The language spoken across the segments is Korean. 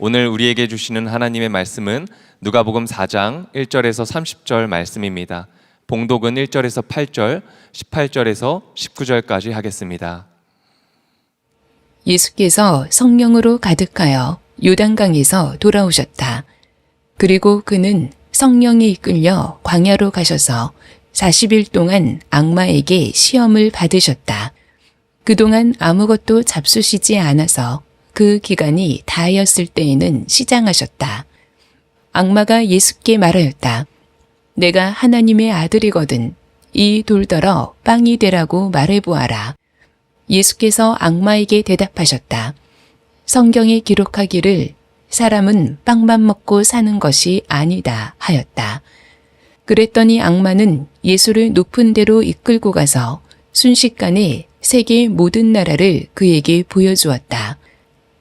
오늘 우리에게 주시는 하나님의 말씀은 누가복음 4장 1절에서 30절 말씀입니다. 봉독은 1절에서 8절, 18절에서 19절까지 하겠습니다. 예수께서 성령으로 가득하여 요단강에서 돌아오셨다. 그리고 그는 성령에 이끌려 광야로 가셔서 40일 동안 악마에게 시험을 받으셨다. 그동안 아무것도 잡수시지 않아서 그 기간이 다하였을 때에는 시장하셨다. 악마가 예수께 말하였다. 내가 하나님의 아들이거든 이 돌더러 빵이 되라고 말해보아라. 예수께서 악마에게 대답하셨다. 성경에 기록하기를 사람은 빵만 먹고 사는 것이 아니다 하였다. 그랬더니 악마는 예수를 높은 데로 이끌고 가서 순식간에 세계의 모든 나라를 그에게 보여주었다.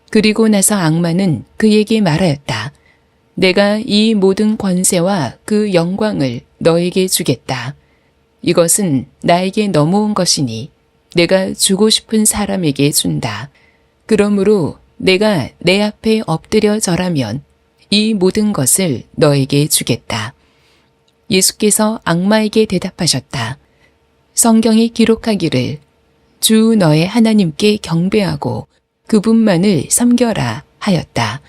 그리고 나서 악마는 그에게 말하였다. 내가 이 모든 권세와 그 영광을 너에게 주겠다. 이것은 나에게 넘어온 것이니 내가 주고 싶은 사람에게 준다. 그러므로 내가 내 앞에 엎드려 절하면 이 모든 것을 너에게 주겠다. 예수께서 악마에게 대답하셨다. 성경에 기록하기를 주 너의 하나님께 경배하고 그분만을 섬겨라 하였다.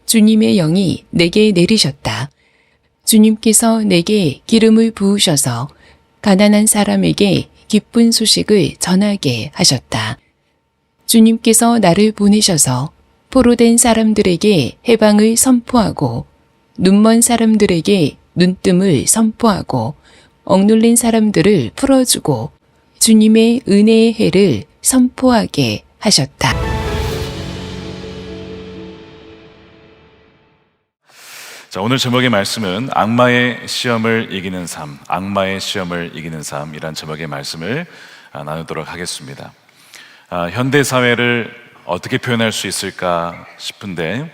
주님의 영이 내게 내리셨다. 주님께서 내게 기름을 부으셔서 가난한 사람에게 기쁜 소식을 전하게 하셨다. 주님께서 나를 보내셔서 포로된 사람들에게 해방을 선포하고 눈먼 사람들에게 눈뜸을 선포하고 억눌린 사람들을 풀어주고 주님의 은혜의 해를 선포하게 하셨다. 자, 오늘 제목의 말씀은 악마의 시험을 이기는 삶, 악마의 시험을 이기는 삶이란 제목의 말씀을 나누도록 하겠습니다. 현대 사회를 어떻게 표현할 수 있을까 싶은데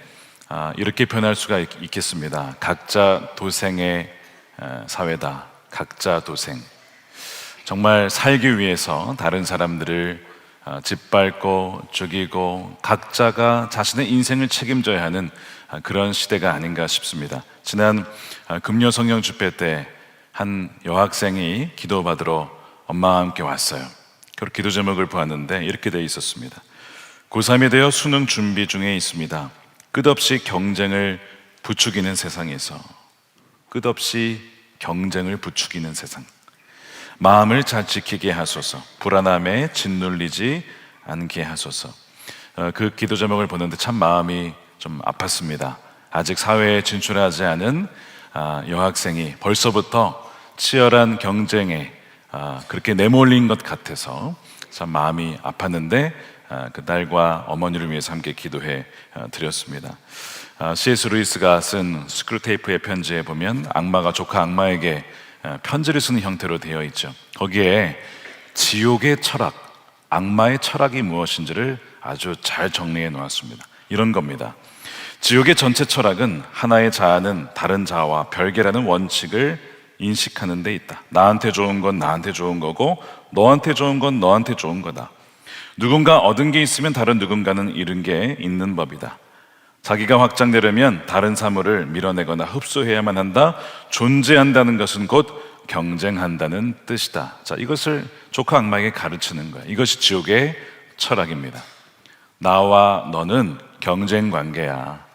이렇게 표현할 수가 있겠습니다. 각자 도생의 사회다. 각자 도생. 정말 살기 위해서 다른 사람들을 짓밟고 죽이고 각자가 자신의 인생을 책임져야 하는 그런 시대가 아닌가 싶습니다. 지난 금요 성령 집회 때 한 여학생이 기도받으러 엄마와 함께 왔어요. 그리고 기도 제목을 보았는데 이렇게 되어 있었습니다. 고3이 되어 수능 준비 중에 있습니다. 끝없이 경쟁을 부추기는 세상에서 끝없이 경쟁을 부추기는 세상, 마음을 잘 지키게 하소서. 불안함에 짓눌리지 않게 하소서. 그 기도 제목을 보는데 참 마음이 좀 아팠습니다. 아직 사회에 진출하지 않은 여학생이 벌써부터 치열한 경쟁에 그렇게 내몰린 것 같아서 참 마음이 아팠는데 그 딸과 어머니를 위해서 함께 기도해 드렸습니다. C.S. 루이스가 쓴 스크루테이프의 편지에 보면 악마가 조카 악마에게 편지를 쓰는 형태로 되어 있죠. 거기에 지옥의 철학, 악마의 철학이 무엇인지를 아주 잘 정리해 놓았습니다. 이런 겁니다. 지옥의 전체 철학은 하나의 자아는 다른 자아와 별개라는 원칙을 인식하는 데 있다. 나한테 좋은 건 나한테 좋은 거고 너한테 좋은 건 너한테 좋은 거다. 누군가 얻은 게 있으면 다른 누군가는 잃은 게 있는 법이다. 자기가 확장되려면 다른 사물을 밀어내거나 흡수해야만 한다. 존재한다는 것은 곧 경쟁한다는 뜻이다. 자, 이것을 조카 악마에게 가르치는 거예요. 이것이 지옥의 철학입니다. 나와 너는 경쟁 관계야.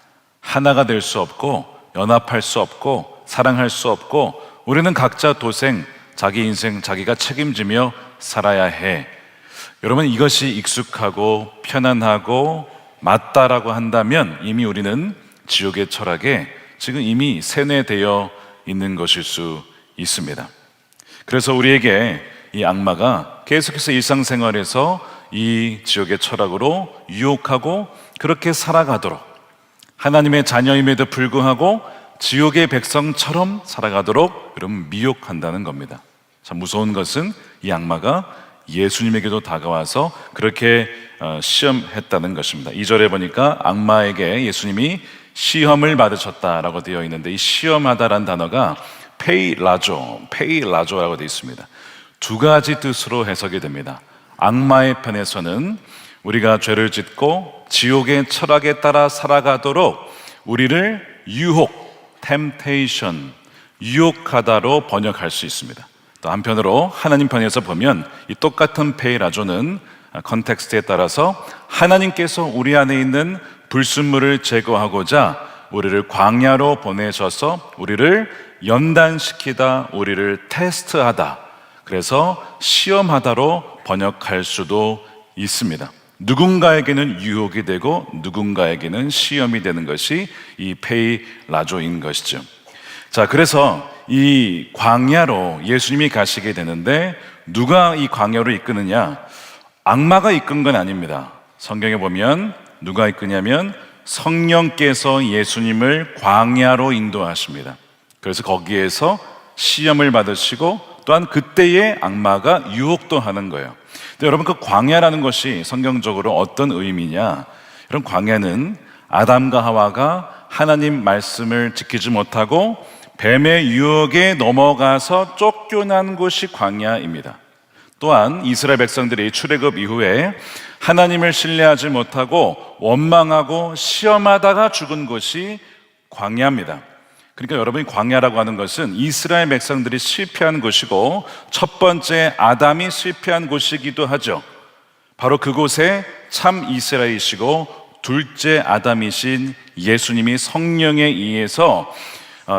하나가 될 수 없고 연합할 수 없고 사랑할 수 없고 우리는 각자 도생, 자기 인생 자기가 책임지며 살아야 해. 여러분, 이것이 익숙하고 편안하고 맞다라고 한다면 이미 우리는 지옥의 철학에 지금 이미 세뇌되어 있는 것일 수 있습니다. 그래서 우리에게 이 악마가 계속해서 일상생활에서 이 지옥의 철학으로 유혹하고 그렇게 살아가도록, 하나님의 자녀임에도 불구하고 지옥의 백성처럼 살아가도록 여러분 미혹한다는 겁니다. 참 무서운 것은 이 악마가 예수님에게도 다가와서 그렇게 시험했다는 것입니다. 2절에 보니까 악마에게 예수님이 시험을 받으셨다라고 되어 있는데 이 시험하다라는 단어가 페이라조라고 되어 있습니다. 두 가지 뜻으로 해석이 됩니다. 악마의 편에서는 우리가 죄를 짓고 지옥의 철학에 따라 살아가도록 우리를 temptation, 유혹하다로 번역할 수 있습니다. 또 한편으로 하나님 편에서 보면 이 똑같은 페이라조는 컨텍스트에 따라서 하나님께서 우리 안에 있는 불순물을 제거하고자 우리를 광야로 보내셔서 우리를 연단시키다, 우리를 테스트하다, 그래서 시험하다로 번역할 수도 있습니다. 누군가에게는 유혹이 되고 누군가에게는 시험이 되는 것이 이 페이라조인 것이죠. 자, 그래서 이 광야로 예수님이 가시게 되는데 누가 이 광야로 이끄느냐? 악마가 이끈 건 아닙니다. 성경에 보면 누가 이끄냐면 성령께서 예수님을 광야로 인도하십니다. 그래서 거기에서 시험을 받으시고 또한 그때의 악마가 유혹도 하는 거예요. 근데 여러분, 그 광야라는 것이 성경적으로 어떤 의미냐? 이런 광야는 아담과 하와가 하나님 말씀을 지키지 못하고 뱀의 유혹에 넘어가서 쫓겨난 곳이 광야입니다. 또한 이스라엘 백성들이 출애굽 이후에 하나님을 신뢰하지 못하고 원망하고 시험하다가 죽은 곳이 광야입니다. 그러니까 여러분이 광야라고 하는 것은 이스라엘 백성들이 실패한 곳이고 첫 번째 아담이 실패한 곳이기도 하죠. 바로 그곳에 참 이스라엘이시고 둘째 아담이신 예수님이 성령에 의해서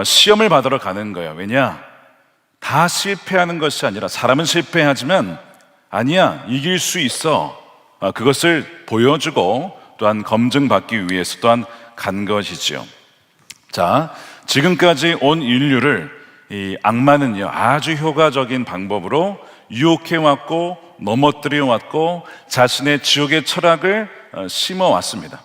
시험을 받으러 가는 거예요. 왜냐? 다 실패하는 것이 아니라, 사람은 실패하지만 아니야, 이길 수 있어, 그것을 보여주고 또한 검증받기 위해서 또한 간 것이죠. 자, 지금까지 온 인류를 이 악마는요 아주 효과적인 방법으로 유혹해왔고 넘어뜨려왔고 자신의 지옥의 철학을 심어왔습니다.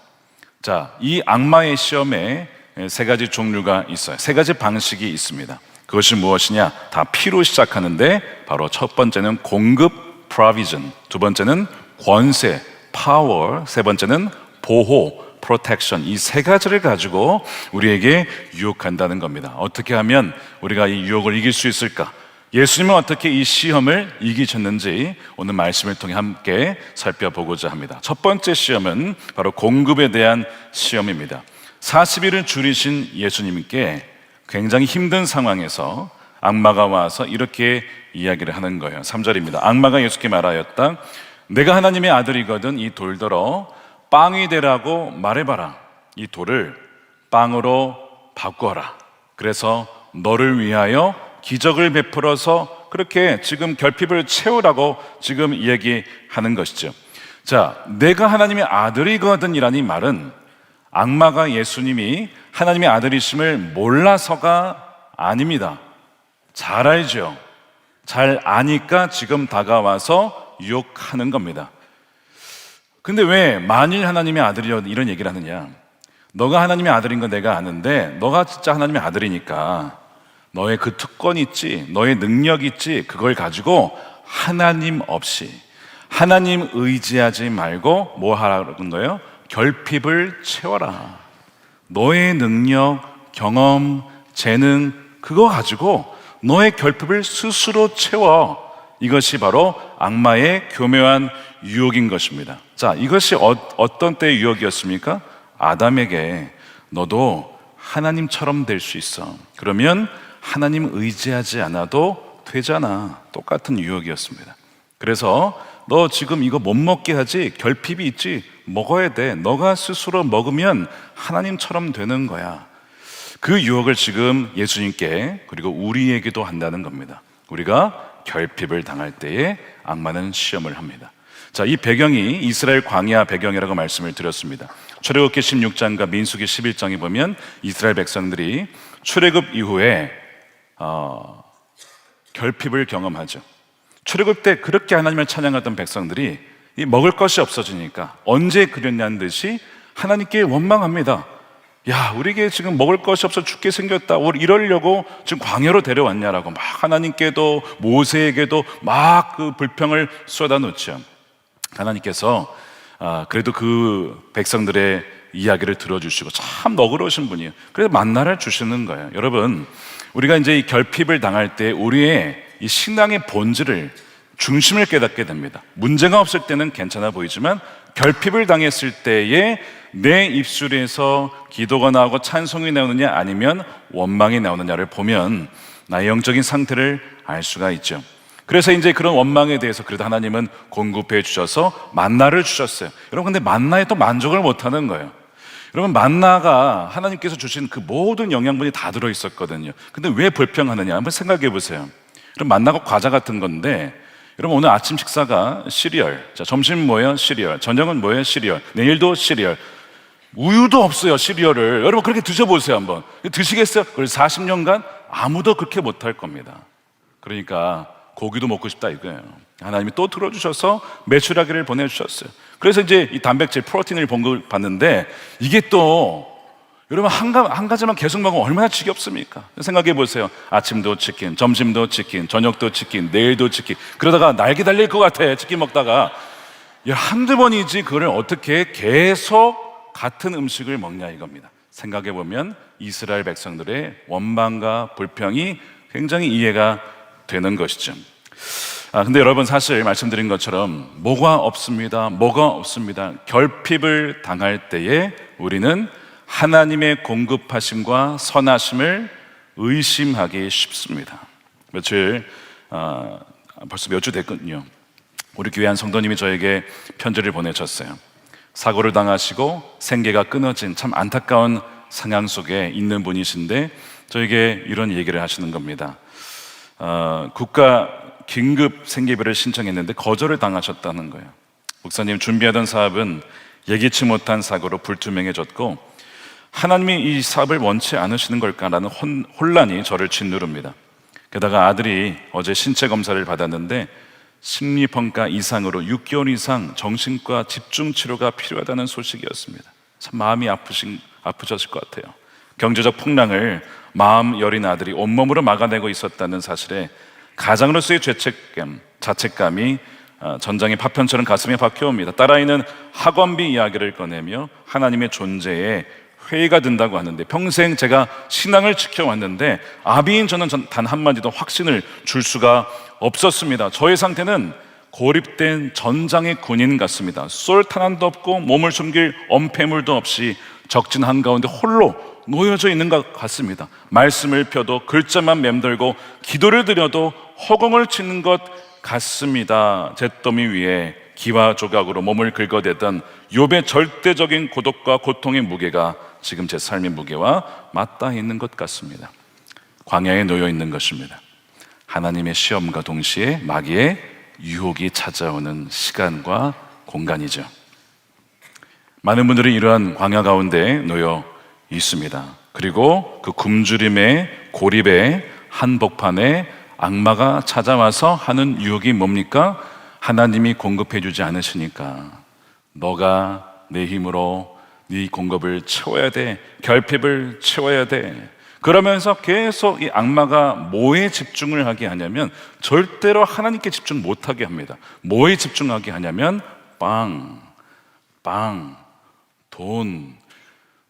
자, 이 악마의 시험에 세 가지 종류가 있어요. 세 가지 방식이 있습니다. 그것이 무엇이냐? 다 P로 시작하는데 바로 첫 번째는 공급, provision, 두 번째는 권세, power, 세 번째는 보호, protection. 이 세 가지를 가지고 우리에게 유혹한다는 겁니다. 어떻게 하면 우리가 이 유혹을 이길 수 있을까? 예수님은 어떻게 이 시험을 이기셨는지 오늘 말씀을 통해 함께 살펴보고자 합니다. 첫 번째 시험은 바로 공급에 대한 시험입니다. 40일을 줄이신 예수님께 굉장히 힘든 상황에서 악마가 와서 이렇게 이야기를 하는 거예요. 3절입니다. 악마가 예수께 말하였다. 내가 하나님의 아들이거든 이 돌더러 빵이 되라고 말해봐라. 이 돌을 빵으로 바꿔라. 그래서 너를 위하여 기적을 베풀어서 그렇게 지금 결핍을 채우라고 지금 얘기하는 것이죠. 자, 내가 하나님의 아들이거든 이라는 말은 악마가 예수님이 하나님의 아들이심을 몰라서가 아닙니다. 잘 알죠. 잘 아니까 지금 다가와서 유혹하는 겁니다. 근데 왜 만일 하나님의 아들이여 이런 얘기를 하느냐? 너가 하나님의 아들인 건 내가 아는데 너가 진짜 하나님의 아들이니까 너의 그 특권 있지, 너의 능력 있지, 그걸 가지고 하나님 없이, 하나님 의지하지 말고 뭐 하라는 거예요? 결핍을 채워라. 너의 능력, 경험, 재능 그거 가지고 너의 결핍을 스스로 채워. 이것이 바로 악마의 교묘한 유혹인 것입니다. 자, 이것이 어떤 때의 유혹이었습니까? 아담에게 너도 하나님처럼 될 수 있어. 그러면 하나님 의지하지 않아도 되잖아. 똑같은 유혹이었습니다. 그래서 너 지금 이거 못 먹게 하지? 결핍이 있지? 먹어야 돼. 너가 스스로 먹으면 하나님처럼 되는 거야. 그 유혹을 지금 예수님께 그리고 우리에게도 한다는 겁니다. 우리가 결핍을 당할 때에 악마는 시험을 합니다. 자, 이 배경이 이스라엘 광야 배경이라고 말씀을 드렸습니다. 출애굽기 16장과 민수기 11장에 보면 이스라엘 백성들이 출애굽 이후에 결핍을 경험하죠. 출애굽 때 그렇게 하나님을 찬양하던 백성들이 이 먹을 것이 없어지니까 언제 그랬냐는 듯이 하나님께 원망합니다. 야, 우리에게 지금 먹을 것이 없어 죽게 생겼다. 우리 이러려고 지금 광야로 데려왔냐라고 막 하나님께도 모세에게도 막 그 불평을 쏟아놓죠. 하나님께서 그래도 그 백성들의 이야기를 들어주시고 참 너그러우신 분이에요. 그래서 만나를 주시는 거예요. 여러분, 우리가 이제 이 결핍을 당할 때 우리의 이 신앙의 본질을 중심을 깨닫게 됩니다. 문제가 없을 때는 괜찮아 보이지만 결핍을 당했을 때에 내 입술에서 기도가 나오고 찬송이 나오느냐 아니면 원망이 나오느냐를 보면 나의 영적인 상태를 알 수가 있죠. 그래서 이제 그런 원망에 대해서 그래도 하나님은 공급해 주셔서 만나를 주셨어요. 여러분, 근데 만나에 또 만족을 못 하는 거예요. 여러분, 만나가 하나님께서 주신 그 모든 영양분이 다 들어 있었거든요. 근데 왜 불평하느냐 한번 생각해 보세요. 그럼 만나가 과자 같은 건데, 여러분 오늘 아침 식사가 시리얼, 자, 점심 뭐예요? 시리얼. 저녁은 뭐예요? 시리얼. 내일도 시리얼. 우유도 없어요, 시리얼을. 여러분 그렇게 드셔보세요 한번. 드시겠어요? 그래서 40년간 아무도 그렇게 못할 겁니다. 그러니까 고기도 먹고 싶다 이거예요. 하나님이 또 들어주셔서 메추라기를 보내주셨어요. 그래서 이제 이 단백질, 프로틴을 공급받는데, 이게 또 여러분 한 가지만 계속 먹으면 얼마나 지겹습니까? 생각해 보세요. 아침도 치킨, 점심도 치킨, 저녁도 치킨, 내일도 치킨. 그러다가 날개 달릴 것 같아, 치킨 먹다가. 한두 번이지 그거를 어떻게 계속 같은 음식을 먹냐 이겁니다. 생각해 보면 이스라엘 백성들의 원망과 불평이 굉장히 이해가 되는 것이죠. 근데 여러분, 사실 말씀드린 것처럼 뭐가 없습니다. 결핍을 당할 때에 우리는 하나님의 공급하심과 선하심을 의심하기 쉽습니다. 벌써 몇 주 됐거든요. 우리 교회 한 성도님이 저에게 편지를 보내셨어요. 사고를 당하시고 생계가 끊어진 참 안타까운 상황 속에 있는 분이신데 저에게 이런 얘기를 하시는 겁니다. 국가 긴급 생계비를 신청했는데 거절을 당하셨다는 거예요. 목사님, 준비하던 사업은 예기치 못한 사고로 불투명해졌고 하나님이 이 사업을 원치 않으시는 걸까라는 혼란이 저를 짓누릅니다. 게다가 아들이 어제 신체 검사를 받았는데 심리평가 이상으로 6개월 이상 정신과 집중치료가 필요하다는 소식이었습니다. 참 마음이 아프셨을 것 같아요. 경제적 풍랑을 마음 여린 아들이 온몸으로 막아내고 있었다는 사실에 가장으로서의 자책감이 전장의 파편처럼 가슴에 박혀옵니다. 딸아이는 학원비 이야기를 꺼내며 하나님의 존재에 회의가 든다고 하는데, 평생 제가 신앙을 지켜왔는데 아비인 저는 단 한마디도 확신을 줄 수가 없었습니다. 저의 상태는 고립된 전장의 군인 같습니다. 쏠 탄환도 없고 몸을 숨길 엄폐물도 없이 적진 한가운데 홀로 놓여져 있는 것 같습니다. 말씀을 펴도 글자만 맴돌고 기도를 드려도 허공을 치는 것 같습니다. 잿더미 위에 기와 조각으로 몸을 긁어대던 욥의 절대적인 고독과 고통의 무게가 지금 제 삶의 무게와 맞닿아 있는 것 같습니다. 광야에 놓여 있는 것입니다. 하나님의 시험과 동시에 마귀의 유혹이 찾아오는 시간과 공간이죠. 많은 분들이 이러한 광야 가운데 놓여 있습니다. 그리고 그 굶주림의 고립의 한복판에 악마가 찾아와서 하는 유혹이 뭡니까? 하나님이 공급해 주지 않으시니까 너가 내 힘으로 네 공급을 채워야 돼, 결핍을 채워야 돼. 그러면서 계속 이 악마가 뭐에 집중을 하게 하냐면 절대로 하나님께 집중 못하게 합니다. 뭐에 집중하게 하냐면 돈.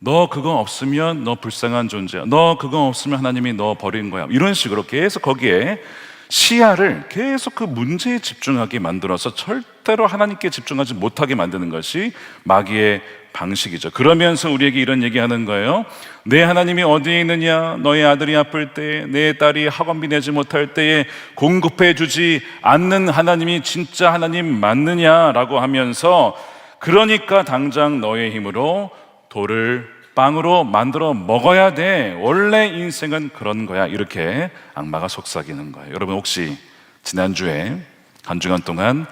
너 그거 없으면 너 불쌍한 존재야. 너 그거 없으면 하나님이 너 버린 거야. 이런 식으로 계속 거기에 시야를 계속 그 문제에 집중하게 만들어서 절대로 하나님께 집중하지 못하게 만드는 것이 마귀의 방식이죠. 그러면서 우리에게 이런 얘기하는 거예요. 내 하나님이 어디에 있느냐? 너의 아들이 아플 때, 내 딸이 학원비 내지 못할 때에 공급해 주지 않는 하나님이 진짜 하나님 맞느냐라고 하면서, 그러니까 당장 너의 힘으로 돌을 빵으로 만들어 먹어야 돼. 원래 인생은 그런 거야. 이렇게 악마가 속삭이는 거예요. 여러분, 혹시 지난주에 한 주간 동안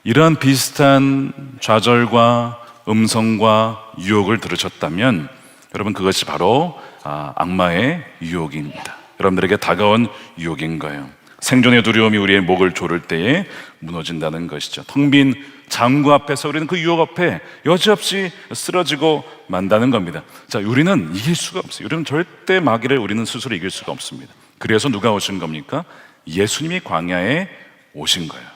이런 비슷한 좌절과 음성과 유혹을 들으셨다면 여러분, 그것이 바로 악마의 유혹입니다. 여러분들에게 다가온 유혹인 거예요. 생존의 두려움이 우리의 목을 조를 때에 무너진다는 것이죠. 텅 빈 장구 앞에서 우리는 그 유혹 앞에 여지없이 쓰러지고 만다는 겁니다. 자, 우리는 이길 수가 없어요. 우리는 절대 마귀를 우리는 스스로 이길 수가 없습니다. 그래서 누가 오신 겁니까? 예수님이 광야에 오신 거예요.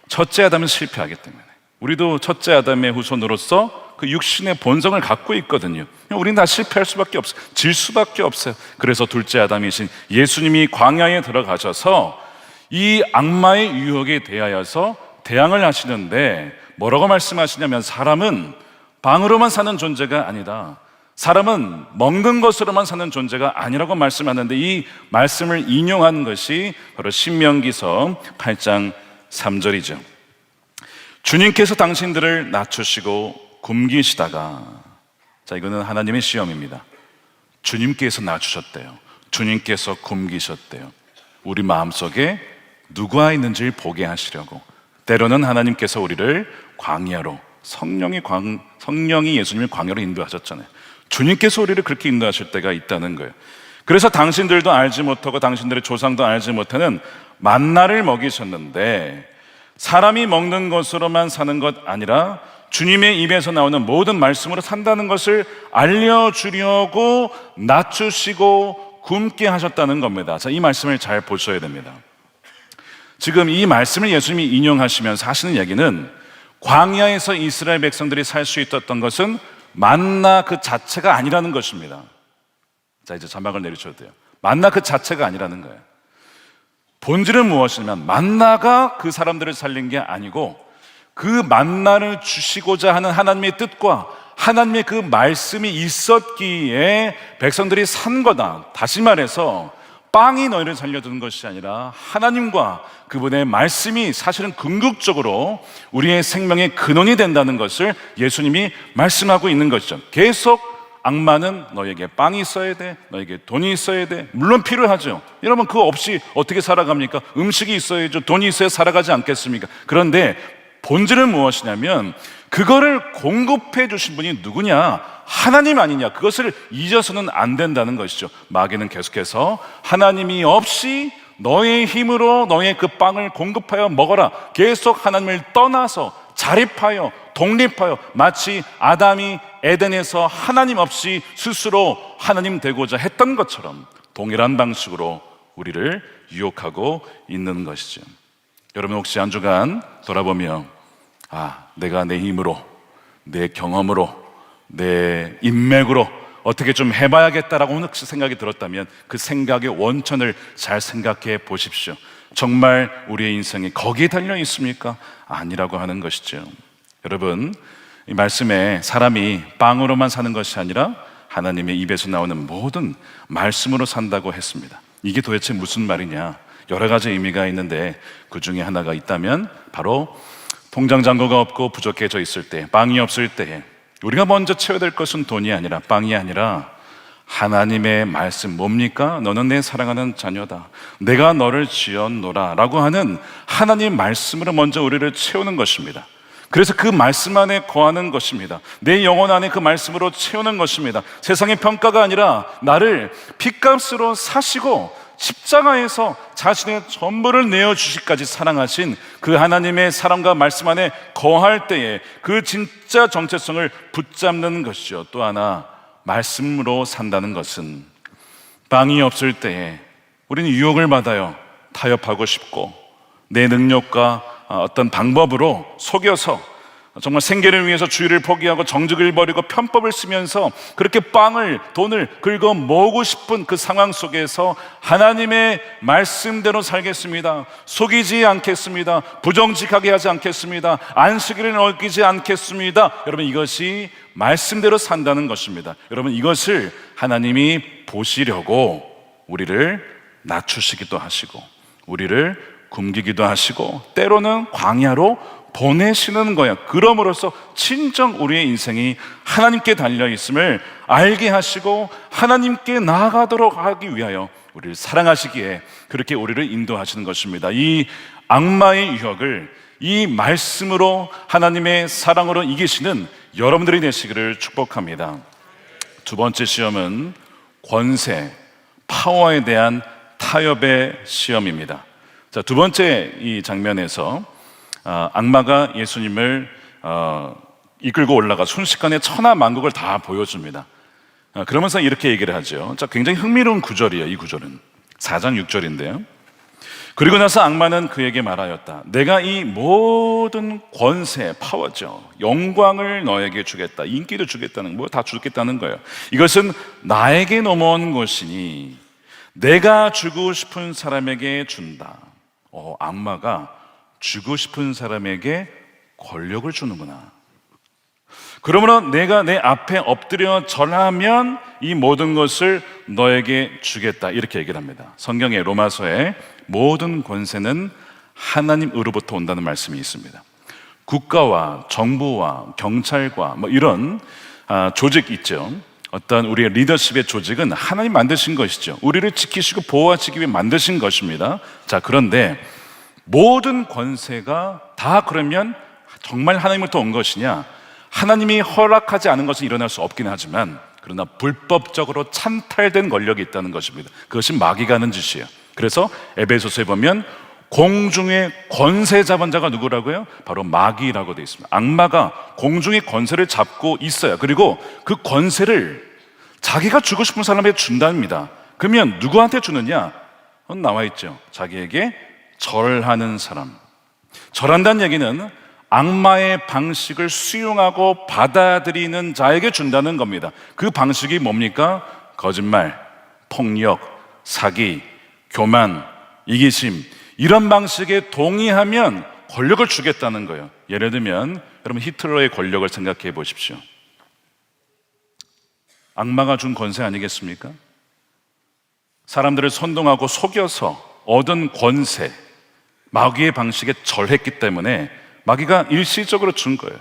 첫째 아담은 실패하기 때문에. 우리도 첫째 아담의 후손으로서 그 육신의 본성을 갖고 있거든요. 우리는 다 실패할 수밖에 없어요. 질 수밖에 없어요. 그래서 둘째 아담이신 예수님이 광야에 들어가셔서 이 악마의 유혹에 대하여서 대항을 하시는데 뭐라고 말씀하시냐면 사람은 빵으로만 사는 존재가 아니다. 사람은 먹는 것으로만 사는 존재가 아니라고 말씀하는데 이 말씀을 인용한 것이 바로 신명기서 8장 3절이죠. 주님께서 당신들을 낮추시고 굶기시다가, 자, 이거는 하나님의 시험입니다. 주님께서 낮추셨대요. 주님께서 굶기셨대요. 우리 마음속에 누가 있는지를 보게 하시려고. 때로는 하나님께서 우리를 광야로, 성령이 예수님을 광야로 인도하셨잖아요. 주님께서 우리를 그렇게 인도하실 때가 있다는 거예요. 그래서 당신들도 알지 못하고 당신들의 조상도 알지 못하는 만나를 먹이셨는데, 사람이 먹는 것으로만 사는 것 아니라 주님의 입에서 나오는 모든 말씀으로 산다는 것을 알려주려고 낮추시고 굶게 하셨다는 겁니다. 자, 이 말씀을 잘 보셔야 됩니다. 지금 이 말씀을 예수님이 인용하시면서 하시는 얘기는 광야에서 이스라엘 백성들이 살 수 있었던 것은 만나 그 자체가 아니라는 것입니다. 자, 이제 자막을 내리셔도 돼요. 만나 그 자체가 아니라는 거예요. 본질은 무엇이냐면 만나가 그 사람들을 살린 게 아니고 그 만나를 주시고자 하는 하나님의 뜻과 하나님의 그 말씀이 있었기에 백성들이 산 거다. 다시 말해서 빵이 너희를 살려주는 것이 아니라 하나님과 그분의 말씀이 사실은 궁극적으로 우리의 생명의 근원이 된다는 것을 예수님이 말씀하고 있는 것이죠. 계속 악마는 너에게 빵이 있어야 돼, 너에게 돈이 있어야 돼. 물론 필요하죠. 여러분, 그거 없이 어떻게 살아갑니까? 음식이 있어야죠. 돈이 있어야 살아가지 않겠습니까? 그런데 본질은 무엇이냐면 그거를 공급해 주신 분이 누구냐? 하나님 아니냐? 그것을 잊어서는 안 된다는 것이죠. 마귀는 계속해서 하나님이 없이 너의 힘으로 너의 그 빵을 공급하여 먹어라. 계속 하나님을 떠나서 자립하여 독립하여 마치 아담이 에덴에서 하나님 없이 스스로 하나님 되고자 했던 것처럼 동일한 방식으로 우리를 유혹하고 있는 것이죠. 여러분, 혹시 한 주간 돌아보며 내가 내 힘으로, 내 경험으로, 내 인맥으로 어떻게 좀 해봐야겠다라고 혹시 생각이 들었다면 그 생각의 원천을 잘 생각해 보십시오. 정말 우리의 인생이 거기에 달려 있습니까? 아니라고 하는 것이죠. 여러분, 이 말씀에 사람이 빵으로만 사는 것이 아니라 하나님의 입에서 나오는 모든 말씀으로 산다고 했습니다. 이게 도대체 무슨 말이냐? 여러 가지 의미가 있는데 그 중에 하나가 있다면 바로 통장 잔고가 없고 부족해져 있을 때, 빵이 없을 때 우리가 먼저 채워야 될 것은 돈이 아니라 빵이 아니라 하나님의 말씀. 뭡니까? 너는 내 사랑하는 자녀다, 내가 너를 지었노라 라고 하는 하나님 말씀으로 먼저 우리를 채우는 것입니다. 그래서 그 말씀 안에 거하는 것입니다. 내 영혼 안에 그 말씀으로 채우는 것입니다. 세상의 평가가 아니라 나를 핏값으로 사시고 십자가에서 자신의 전부를 내어주시기까지 사랑하신 그 하나님의 사랑과 말씀 안에 거할 때에 그 진짜 정체성을 붙잡는 것이죠. 또 하나, 말씀으로 산다는 것은 빵이 없을 때에 우리는 유혹을 받아요. 타협하고 싶고 내 능력과 어떤 방법으로 속여서 정말 생계를 위해서 주의를 포기하고 정직을 버리고 편법을 쓰면서 그렇게 빵을, 돈을 긁어 모으고 싶은 그 상황 속에서 하나님의 말씀대로 살겠습니다, 속이지 않겠습니다, 부정직하게 하지 않겠습니다, 안식일을 어기지 않겠습니다. 여러분, 이것이 말씀대로 산다는 것입니다. 여러분, 이것을 하나님이 보시려고 우리를 낮추시기도 하시고 우리를 굶기기도 하시고 때로는 광야로 보내시는 거야. 그럼으로써 진정 우리의 인생이 하나님께 달려있음을 알게 하시고 하나님께 나아가도록 하기 위하여 우리를 사랑하시기에 그렇게 우리를 인도하시는 것입니다. 이 악마의 유혹을 이 말씀으로 하나님의 사랑으로 이기시는 여러분들이 되시기를 축복합니다. 두 번째 시험은 권세, 파워에 대한 타협의 시험입니다. 자, 두 번째 이 장면에서 악마가 예수님을 이끌고 올라가 순식간에 천하만국을 다 보여줍니다. 그러면서 이렇게 얘기를 하죠. 자, 굉장히 흥미로운 구절이에요. 이 구절은 4장 6절인데요. 그리고 나서 악마는 그에게 말하였다. 내가 이 모든 권세, 파워죠, 영광을 너에게 주겠다, 인기도 주겠다는, 뭐 다 주겠다는 거예요. 이것은 나에게 넘어온 것이니 내가 주고 싶은 사람에게 준다. 악마가 주고 싶은 사람에게 권력을 주는구나. 그러므로 내가 내 앞에 엎드려 절하면 이 모든 것을 너에게 주겠다, 이렇게 얘기를 합니다. 성경의 로마서에 모든 권세는 하나님으로부터 온다는 말씀이 있습니다. 국가와 정부와 경찰과 이런 조직 있죠. 어떤 우리의 리더십의 조직은 하나님 만드신 것이죠. 우리를 지키시고 보호하시기 위해 만드신 것입니다. 자, 그런데 모든 권세가 다 그러면 정말 하나님부터 온 것이냐? 하나님이 허락하지 않은 것은 일어날 수 없긴 하지만, 그러나 불법적으로 찬탈된 권력이 있다는 것입니다. 그것이 마귀가 하는 짓이에요. 그래서 에베소서에 보면 공중의 권세 잡은 자가 누구라고요? 바로 마귀라고 되어 있습니다. 악마가 공중의 권세를 잡고 있어요. 그리고 그 권세를 자기가 주고 싶은 사람에게 준답니다. 그러면 누구한테 주느냐? 나와 있죠. 자기에게 절하는 사람. 절한다는 얘기는 악마의 방식을 수용하고 받아들이는 자에게 준다는 겁니다. 그 방식이 뭡니까? 거짓말, 폭력, 사기, 교만, 이기심, 이런 방식에 동의하면 권력을 주겠다는 거예요. 예를 들면 여러분 히틀러의 권력을 생각해 보십시오. 악마가 준 권세 아니겠습니까? 사람들을 선동하고 속여서 얻은 권세, 마귀의 방식에 절했기 때문에 마귀가 일시적으로 준 거예요.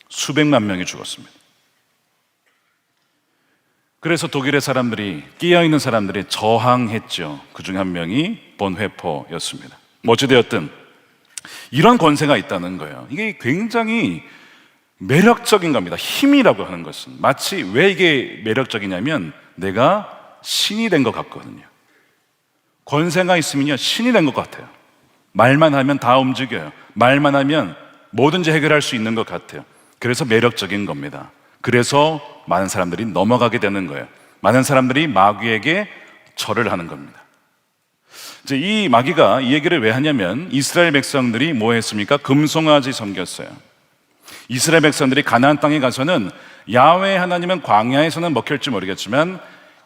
수백만 명이 죽었습니다. 그래서 독일의 사람들이, 끼어있는 사람들이 저항했죠. 그 중 한 명이 본회포였습니다. 어찌되었든 이런 권세가 있다는 거예요. 이게 굉장히 매력적인 겁니다. 힘이라고 하는 것은 마치, 왜 이게 매력적이냐면 내가 신이 된 것 같거든요. 권세가 있으면요, 신이 된 것 같아요. 말만 하면 다 움직여요. 말만 하면 뭐든지 해결할 수 있는 것 같아요. 그래서 매력적인 겁니다. 그래서 많은 사람들이 넘어가게 되는 거예요. 많은 사람들이 마귀에게 절을 하는 겁니다. 이제 이 마귀가 이 얘기를 왜 하냐면, 이스라엘 백성들이 뭐 했습니까? 금송아지 섬겼어요. 이스라엘 백성들이 가나안 땅에 가서는 야훼 하나님은 광야에서는 먹힐지 모르겠지만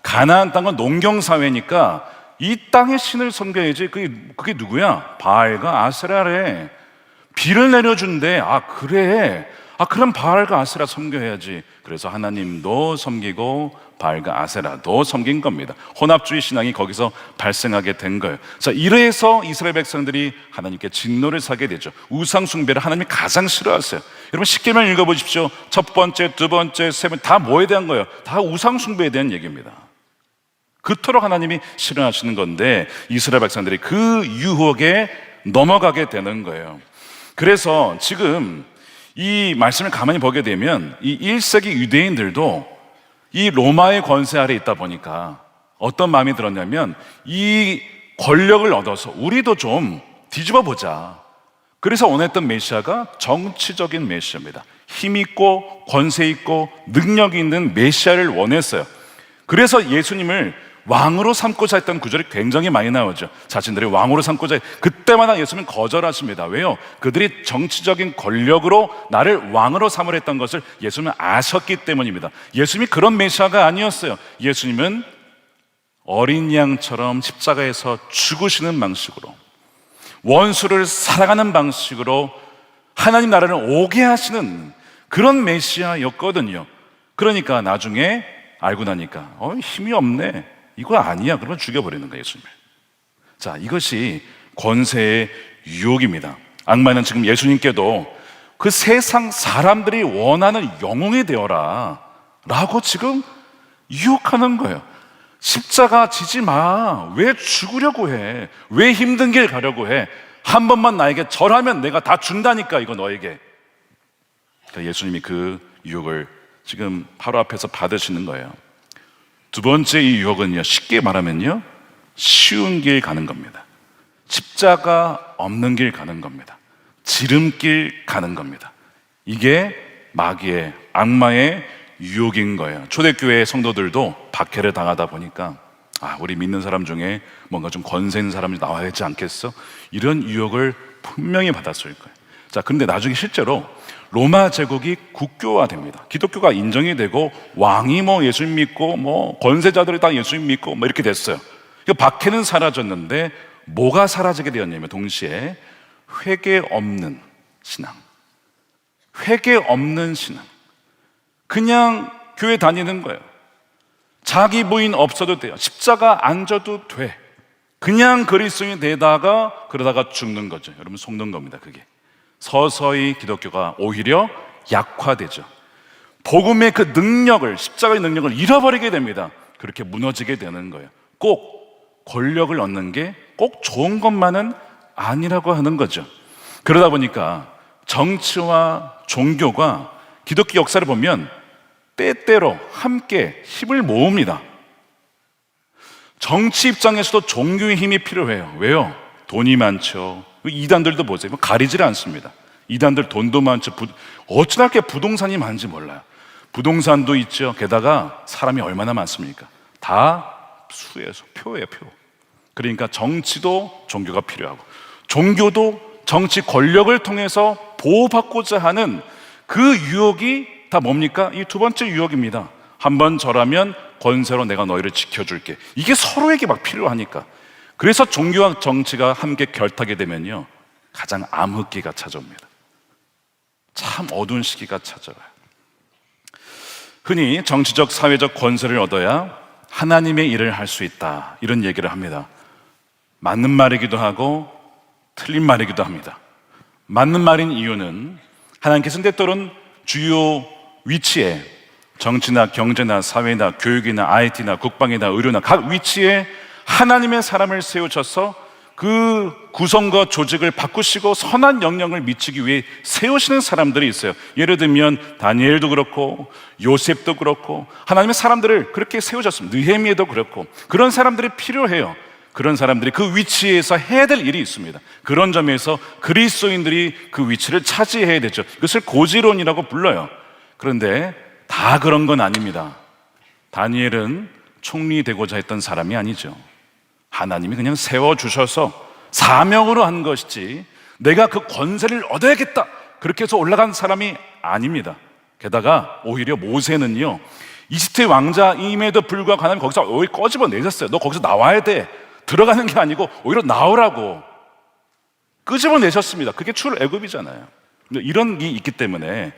가나안 땅은 농경사회니까 이 땅의 신을 섬겨야지. 그게 누구야? 바알과 아세라래. 비를 내려준대. 그래. 그럼 바알과 아세라 섬겨야지. 그래서 하나님도 섬기고 바알과 아세라도 섬긴 겁니다. 혼합주의 신앙이 거기서 발생하게 된 거예요. 자, 이래서 이스라엘 백성들이 하나님께 진노를 사게 되죠. 우상 숭배를 하나님이 가장 싫어하세요. 여러분 십계명 읽어보십시오. 첫 번째, 두 번째, 세 번째 다 뭐에 대한 거예요? 다 우상 숭배에 대한 얘기입니다. 그토록 하나님이 싫어하시는 건데 이스라엘 백성들이 그 유혹에 넘어가게 되는 거예요. 그래서 지금 이 말씀을 가만히 보게 되면 이 1세기 유대인들도 이 로마의 권세 아래 있다 보니까 어떤 마음이 들었냐면, 이 권력을 얻어서 우리도 좀 뒤집어 보자. 그래서 원했던 메시아가 정치적인 메시아입니다. 힘 있고 권세 있고 능력이 있는 메시아를 원했어요. 그래서 예수님을 왕으로 삼고자 했던 구절이 굉장히 많이 나오죠. 자신들이 왕으로 삼고자 그때마다 예수님은 거절하십니다. 왜요? 그들이 정치적인 권력으로 나를 왕으로 삼으려 했던 것을 예수님은 아셨기 때문입니다. 예수님이 그런 메시아가 아니었어요. 예수님은 어린 양처럼 십자가에서 죽으시는 방식으로, 원수를 사랑하는 방식으로 하나님 나라를 오게 하시는 그런 메시아였거든요. 그러니까 나중에 알고 나니까 힘이 없네, 이거 아니야, 그러면 죽여버리는 거예요, 예수님을. 자, 이것이 권세의 유혹입니다. 악마는 지금 예수님께도 그 세상 사람들이 원하는 영웅이 되어라 라고 지금 유혹하는 거예요. 십자가 지지 마. 왜 죽으려고 해? 왜 힘든 길 가려고 해? 한 번만 나에게 절하면 내가 다 준다니까, 이거 너에게. 그러니까 예수님이 그 유혹을 지금 바로 앞에서 받으시는 거예요. 두 번째 이 유혹은요, 쉽게 말하면요, 쉬운 길 가는 겁니다. 십자가 없는 길 가는 겁니다. 지름길 가는 겁니다. 이게 마귀의, 악마의 유혹인 거예요. 초대교회 성도들도 박해를 당하다 보니까 우리 믿는 사람 중에 뭔가 좀 권세 있는 사람이 나와야 하지 않겠어? 이런 유혹을 분명히 받았을 거예요. 자, 그런데 나중에 실제로 로마 제국이 국교화됩니다. 기독교가 인정이 되고 왕이 예수님 믿고 권세자들이 다 예수님 믿고 이렇게 됐어요. 박해는 사라졌는데 뭐가 사라지게 되었냐면 동시에 회개 없는 신앙. 회개 없는 신앙. 그냥 교회 다니는 거예요. 자기 부인 없어도 돼요. 십자가 안 져도 돼. 그냥 그리스도인이 되다가 그러다가 죽는 거죠. 여러분 속는 겁니다. 그게 서서히 기독교가 오히려 약화되죠. 복음의 그 능력을, 십자가의 능력을 잃어버리게 됩니다. 그렇게 무너지게 되는 거예요. 꼭 권력을 얻는 게 꼭 좋은 것만은 아니라고 하는 거죠. 그러다 보니까 정치와 종교가 기독교 역사를 보면 때때로 함께 힘을 모읍니다. 정치 입장에서도 종교의 힘이 필요해요. 왜요? 돈이 많죠. 이단들도 보세요. 가리질 않습니다. 이단들 돈도 많죠. 어찌나 이렇게 부동산이 많은지 몰라요. 부동산도 있죠. 게다가 사람이 얼마나 많습니까? 다 수예요. 표예요, 표. 그러니까 정치도 종교가 필요하고 종교도 정치 권력을 통해서 보호받고자 하는 그 유혹이 다 뭡니까? 이 두 번째 유혹입니다. 한번 절하면 권세로 내가 너희를 지켜줄게. 이게 서로에게 막 필요하니까. 그래서 종교와 정치가 함께 결탁이 되면요, 가장 암흑기가 찾아옵니다. 참 어두운 시기가 찾아와요. 흔히 정치적, 사회적 권세를 얻어야 하나님의 일을 할 수 있다, 이런 얘기를 합니다. 맞는 말이기도 하고 틀린 말이기도 합니다. 맞는 말인 이유는 하나님께서는 때때로는 주요 위치에, 정치나 경제나 사회나 교육이나 IT나 국방이나 의료나 각 위치에 하나님의 사람을 세우셔서 그 구성과 조직을 바꾸시고 선한 영향을 미치기 위해 세우시는 사람들이 있어요. 예를 들면 다니엘도 그렇고 요셉도 그렇고 하나님의 사람들을 그렇게 세우셨습니다. 느헤미야도 그렇고 그런 사람들이 필요해요. 그런 사람들이 그 위치에서 해야 될 일이 있습니다. 그런 점에서 그리스도인들이 그 위치를 차지해야 되죠. 이것을 고지론이라고 불러요. 그런데 다 그런 건 아닙니다. 다니엘은 총리 되고자 했던 사람이 아니죠. 하나님이 그냥 세워주셔서 사명으로 한 것이지 내가 그 권세를 얻어야겠다 그렇게 해서 올라간 사람이 아닙니다. 게다가 오히려 모세는요, 이집트 왕자임에도 불구하고 하나님 거기서 오히려 꺼집어 내셨어요. 너 거기서 나와야 돼. 들어가는 게 아니고 오히려 나오라고 끄집어 내셨습니다. 그게 출애굽이잖아요. 이런 게 있기 때문에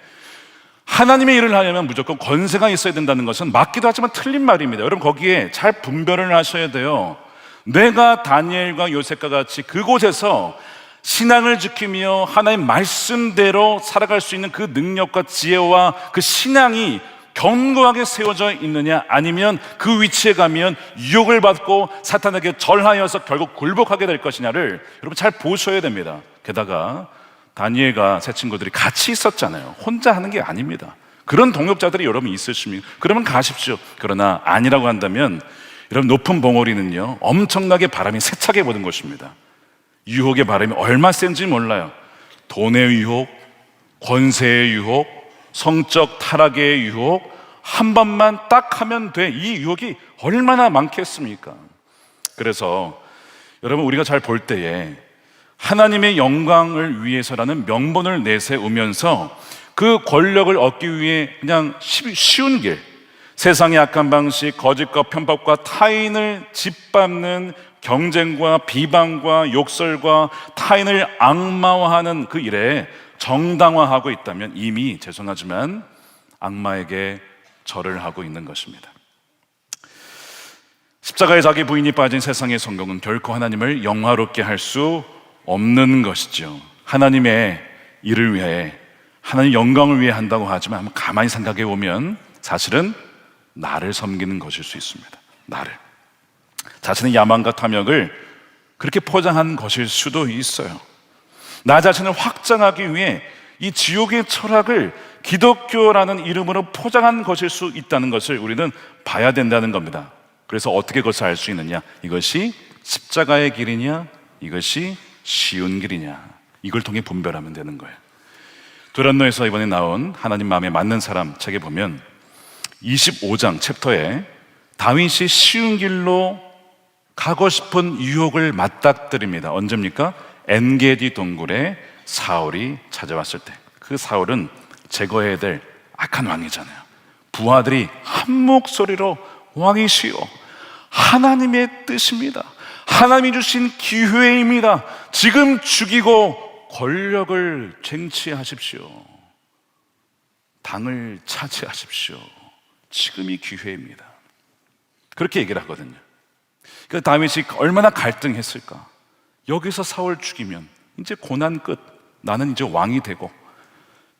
하나님의 일을 하려면 무조건 권세가 있어야 된다는 것은 맞기도 하지만 틀린 말입니다. 여러분 거기에 잘 분별을 하셔야 돼요. 내가 다니엘과 요셉과 같이 그곳에서 신앙을 지키며 하나님 말씀대로 살아갈 수 있는 그 능력과 지혜와 그 신앙이 견고하게 세워져 있느냐, 아니면 그 위치에 가면 유혹을 받고 사탄에게 절하여서 결국 굴복하게 될 것이냐를 여러분 잘 보셔야 됩니다. 게다가 다니엘과 세 친구들이 같이 있었잖아요. 혼자 하는 게 아닙니다. 그런 동역자들이 여러분 있으십니까? 그러면 가십시오. 그러나 아니라고 한다면 여러분 높은 봉우리는요, 엄청나게 바람이 세차게 부는 것입니다. 유혹의 바람이 얼마 센지 몰라요. 돈의 유혹, 권세의 유혹, 성적 타락의 유혹, 한 번만 딱 하면 돼. 이 유혹이 얼마나 많겠습니까? 그래서 여러분 우리가 잘 볼 때에 하나님의 영광을 위해서라는 명분을 내세우면서 그 권력을 얻기 위해 그냥 쉬운 길, 세상의 악한 방식, 거짓과 편법과 타인을 짓밟는 경쟁과 비방과 욕설과 타인을 악마화하는 그 일에 정당화하고 있다면 이미 죄송하지만 악마에게 절을 하고 있는 것입니다. 십자가에 자기 부인이 빠진 세상의 성공은 결코 하나님을 영화롭게 할 수 없는 것이죠. 하나님의 일을 위해, 하나님 영광을 위해 한다고 하지만 한번 가만히 생각해 보면 사실은 나를 섬기는 것일 수 있습니다. 나를, 자신의 야망과 탐욕을 그렇게 포장한 것일 수도 있어요. 나 자신을 확장하기 위해 이 지옥의 철학을 기독교라는 이름으로 포장한 것일 수 있다는 것을 우리는 봐야 된다는 겁니다. 그래서 어떻게 그것을 알 수 있느냐? 이것이 십자가의 길이냐, 이것이 쉬운 길이냐, 이걸 통해 분별하면 되는 거예요. 두란노에서 이번에 나온 하나님 마음에 맞는 사람 책에 보면 25장 챕터에 다윗이 쉬운 길로 가고 싶은 유혹을 맞닥뜨립니다. 언제입니까? 엔게디 동굴에 사울이 찾아왔을 때. 그 사울은 제거해야 될 악한 왕이잖아요. 부하들이 한 목소리로 왕이시여, 하나님의 뜻입니다. 하나님이 주신 기회입니다. 지금 죽이고 권력을 쟁취하십시오. 당을 차지하십시오. 지금이 기회입니다. 그렇게 얘기를 하거든요. 그 다윗이 얼마나 갈등했을까. 여기서 사울 죽이면 이제 고난 끝. 나는 이제 왕이 되고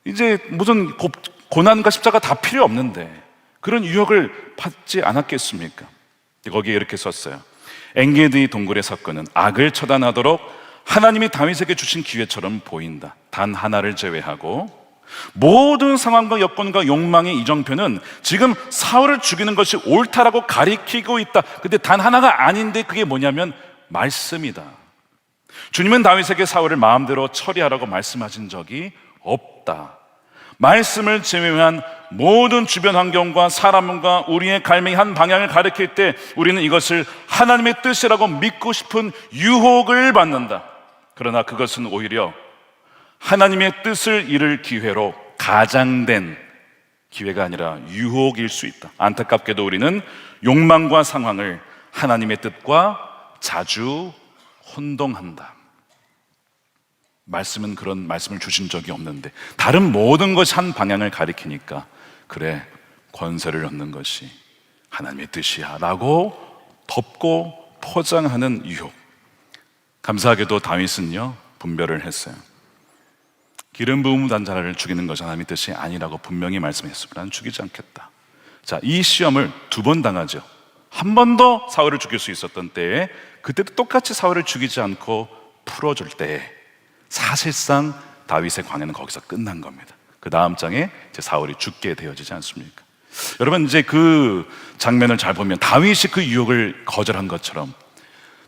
이제 무슨 고난과 십자가 다 필요 없는데 그런 유혹을 받지 않았겠습니까? 거기에 이렇게 썼어요. 엔게디 동굴의 사건은 악을 처단하도록 하나님이 다윗에게 주신 기회처럼 보인다. 단 하나를 제외하고 모든 상황과 여건과 욕망의 이정표는 지금 사울을 죽이는 것이 옳다라고 가리키고 있다. 근데 단 하나가 아닌데 그게 뭐냐면 말씀이다. 주님은 다윗에게 사울을 마음대로 처리하라고 말씀하신 적이 없다. 말씀을 제외한 모든 주변 환경과 사람과 우리의 갈망이 한 방향을 가리킬 때 우리는 이것을 하나님의 뜻이라고 믿고 싶은 유혹을 받는다. 그러나 그것은 오히려 하나님의 뜻을 이룰 기회로 가장된 기회가 아니라 유혹일 수 있다. 안타깝게도 우리는 욕망과 상황을 하나님의 뜻과 자주 혼동한다. 말씀은 그런 말씀을 주신 적이 없는데 다른 모든 것이 한 방향을 가리키니까 그래, 권세를 얻는 것이 하나님의 뜻이야 라고 덮고 포장하는 유혹. 감사하게도 다윗은요 분별을 했어요. 기름 부음 단자를 죽이는 것이 하나님의 뜻이 아니라고 분명히 말씀했습니다. 나는 죽이지 않겠다. 자, 이 시험을 2번 당하죠. 한 번 더 사울을 죽일 수 있었던 때에 그때도 똑같이 사울을 죽이지 않고 풀어줄 때에 사실상 다윗의 광야는 거기서 끝난 겁니다. 그 다음 장에 이제 사울이 죽게 되어지지 않습니까? 여러분 이제 그 장면을 잘 보면 다윗이 그 유혹을 거절한 것처럼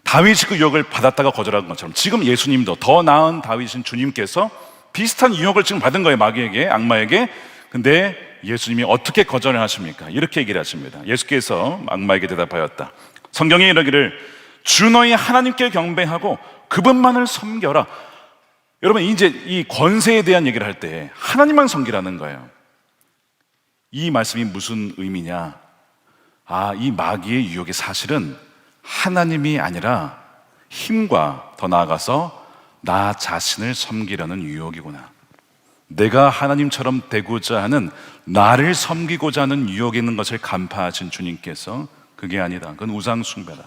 다윗이 그 유혹을 받았다가 거절한 것처럼 지금 예수님도 더 나은 다윗인 주님께서 비슷한 유혹을 지금 받은 거예요. 마귀에게, 악마에게. 근데 예수님이 어떻게 거절을 하십니까? 이렇게 얘기를 하십니다. 예수께서 악마에게 대답하였다. 성경에 이르기를 주 너희 하나님께 경배하고 그분만을 섬겨라. 여러분 이제 이 권세에 대한 얘기를 할 때 하나님만 섬기라는 거예요. 이 말씀이 무슨 의미냐? 이 마귀의 유혹이 사실은 하나님이 아니라 힘과 더 나아가서 나 자신을 섬기려는 유혹이구나. 내가 하나님처럼 되고자 하는, 나를 섬기고자 하는 유혹이 있는 것을 간파하신 주님께서 그게 아니다, 그건 우상 숭배다,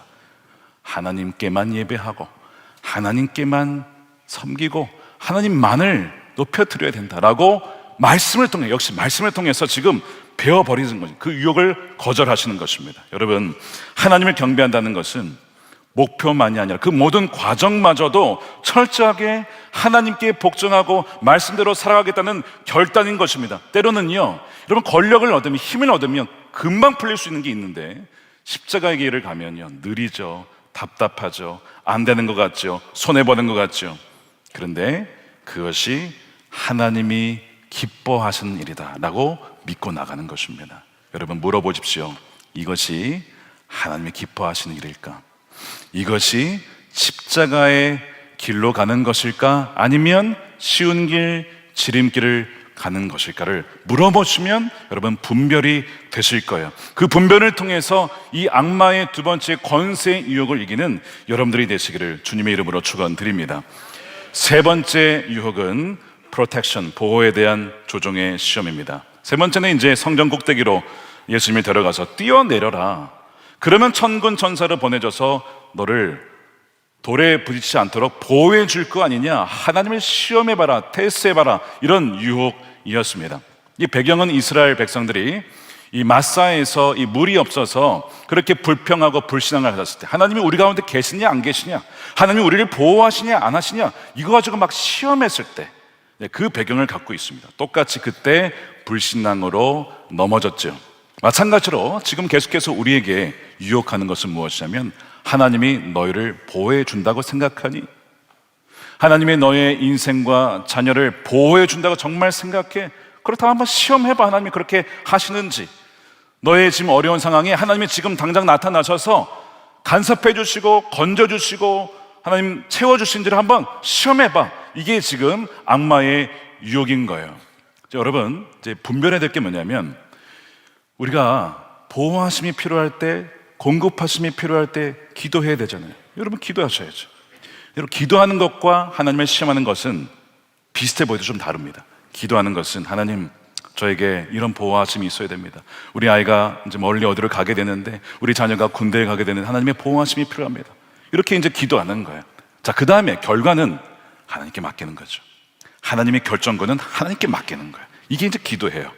하나님께만 예배하고 하나님께만 섬기고 하나님만을 높여드려야 된다라고 말씀을 통해, 역시 말씀을 통해서 지금 배워버리는 거죠. 그 유혹을 거절하시는 것입니다. 여러분, 하나님을 경배한다는 것은 목표만이 아니라 그 모든 과정마저도 철저하게 하나님께 복종하고 말씀대로 살아가겠다는 결단인 것입니다. 때로는요, 여러분, 권력을 얻으면, 힘을 얻으면 금방 풀릴 수 있는 게 있는데 십자가의 길을 가면요, 느리죠, 답답하죠, 안 되는 것 같죠, 손해보는 것 같죠. 그런데 그것이 하나님이 기뻐하시는 일이다 라고 믿고 나가는 것입니다. 여러분, 물어보십시오. 이것이 하나님이 기뻐하시는 일일까? 이것이 십자가의 길로 가는 것일까? 아니면 쉬운 길, 지름길을 가는 것일까를 물어보시면 여러분 분별이 되실 거예요. 그 분별을 통해서 이 악마의 두 번째 권세 유혹을 이기는 여러분들이 되시기를 주님의 이름으로 축원드립니다. 세 번째 유혹은 프로텍션, 보호에 대한 조종의 시험입니다. 세 번째는 이제 성전 꼭대기로 예수님이 데려가서 뛰어내려라. 그러면 천군 천사를 보내줘서 너를 돌에 부딪히지 않도록 보호해 줄 거 아니냐, 하나님을 시험해봐라, 테스트해봐라, 이런 유혹이었습니다. 이 배경은 이스라엘 백성들이 이 마사에서 이 물이 없어서 그렇게 불평하고 불신앙을 하셨을 때, 하나님이 우리 가운데 계시냐 안 계시냐, 하나님이 우리를 보호하시냐 안 하시냐, 이거 가지고 막 시험했을 때 그 배경을 갖고 있습니다. 똑같이 그때 불신앙으로 넘어졌죠. 마찬가지로 지금 계속해서 우리에게 유혹하는 것은 무엇이냐면, 하나님이 너희를 보호해 준다고 생각하니? 하나님이 너의 인생과 자녀를 보호해 준다고 정말 생각해? 그렇다면 한번 시험해봐. 하나님이 그렇게 하시는지. 너의 지금 어려운 상황에 하나님이 지금 당장 나타나셔서 간섭해 주시고 건져 주시고 하나님 채워주신지를 한번 시험해봐. 이게 지금 악마의 유혹인 거예요. 여러분, 이제 분별해야 될 게 뭐냐면, 우리가 보호하심이 필요할 때, 공급하심이 필요할 때 기도해야 되잖아요. 여러분 기도하셔야죠. 여러분 기도하는 것과 하나님을 시험하는 것은 비슷해 보여도 좀 다릅니다. 기도하는 것은 하나님 저에게 이런 보호하심이 있어야 됩니다. 우리 아이가 이제 멀리 어디를 가게 되는데, 우리 자녀가 군대에 가게 되는 하나님의 보호하심이 필요합니다. 이렇게 이제 기도하는 거예요. 자, 그 다음에 결과는 하나님께 맡기는 거죠. 하나님의 결정권은 하나님께 맡기는 거예요. 이게 이제 기도예요.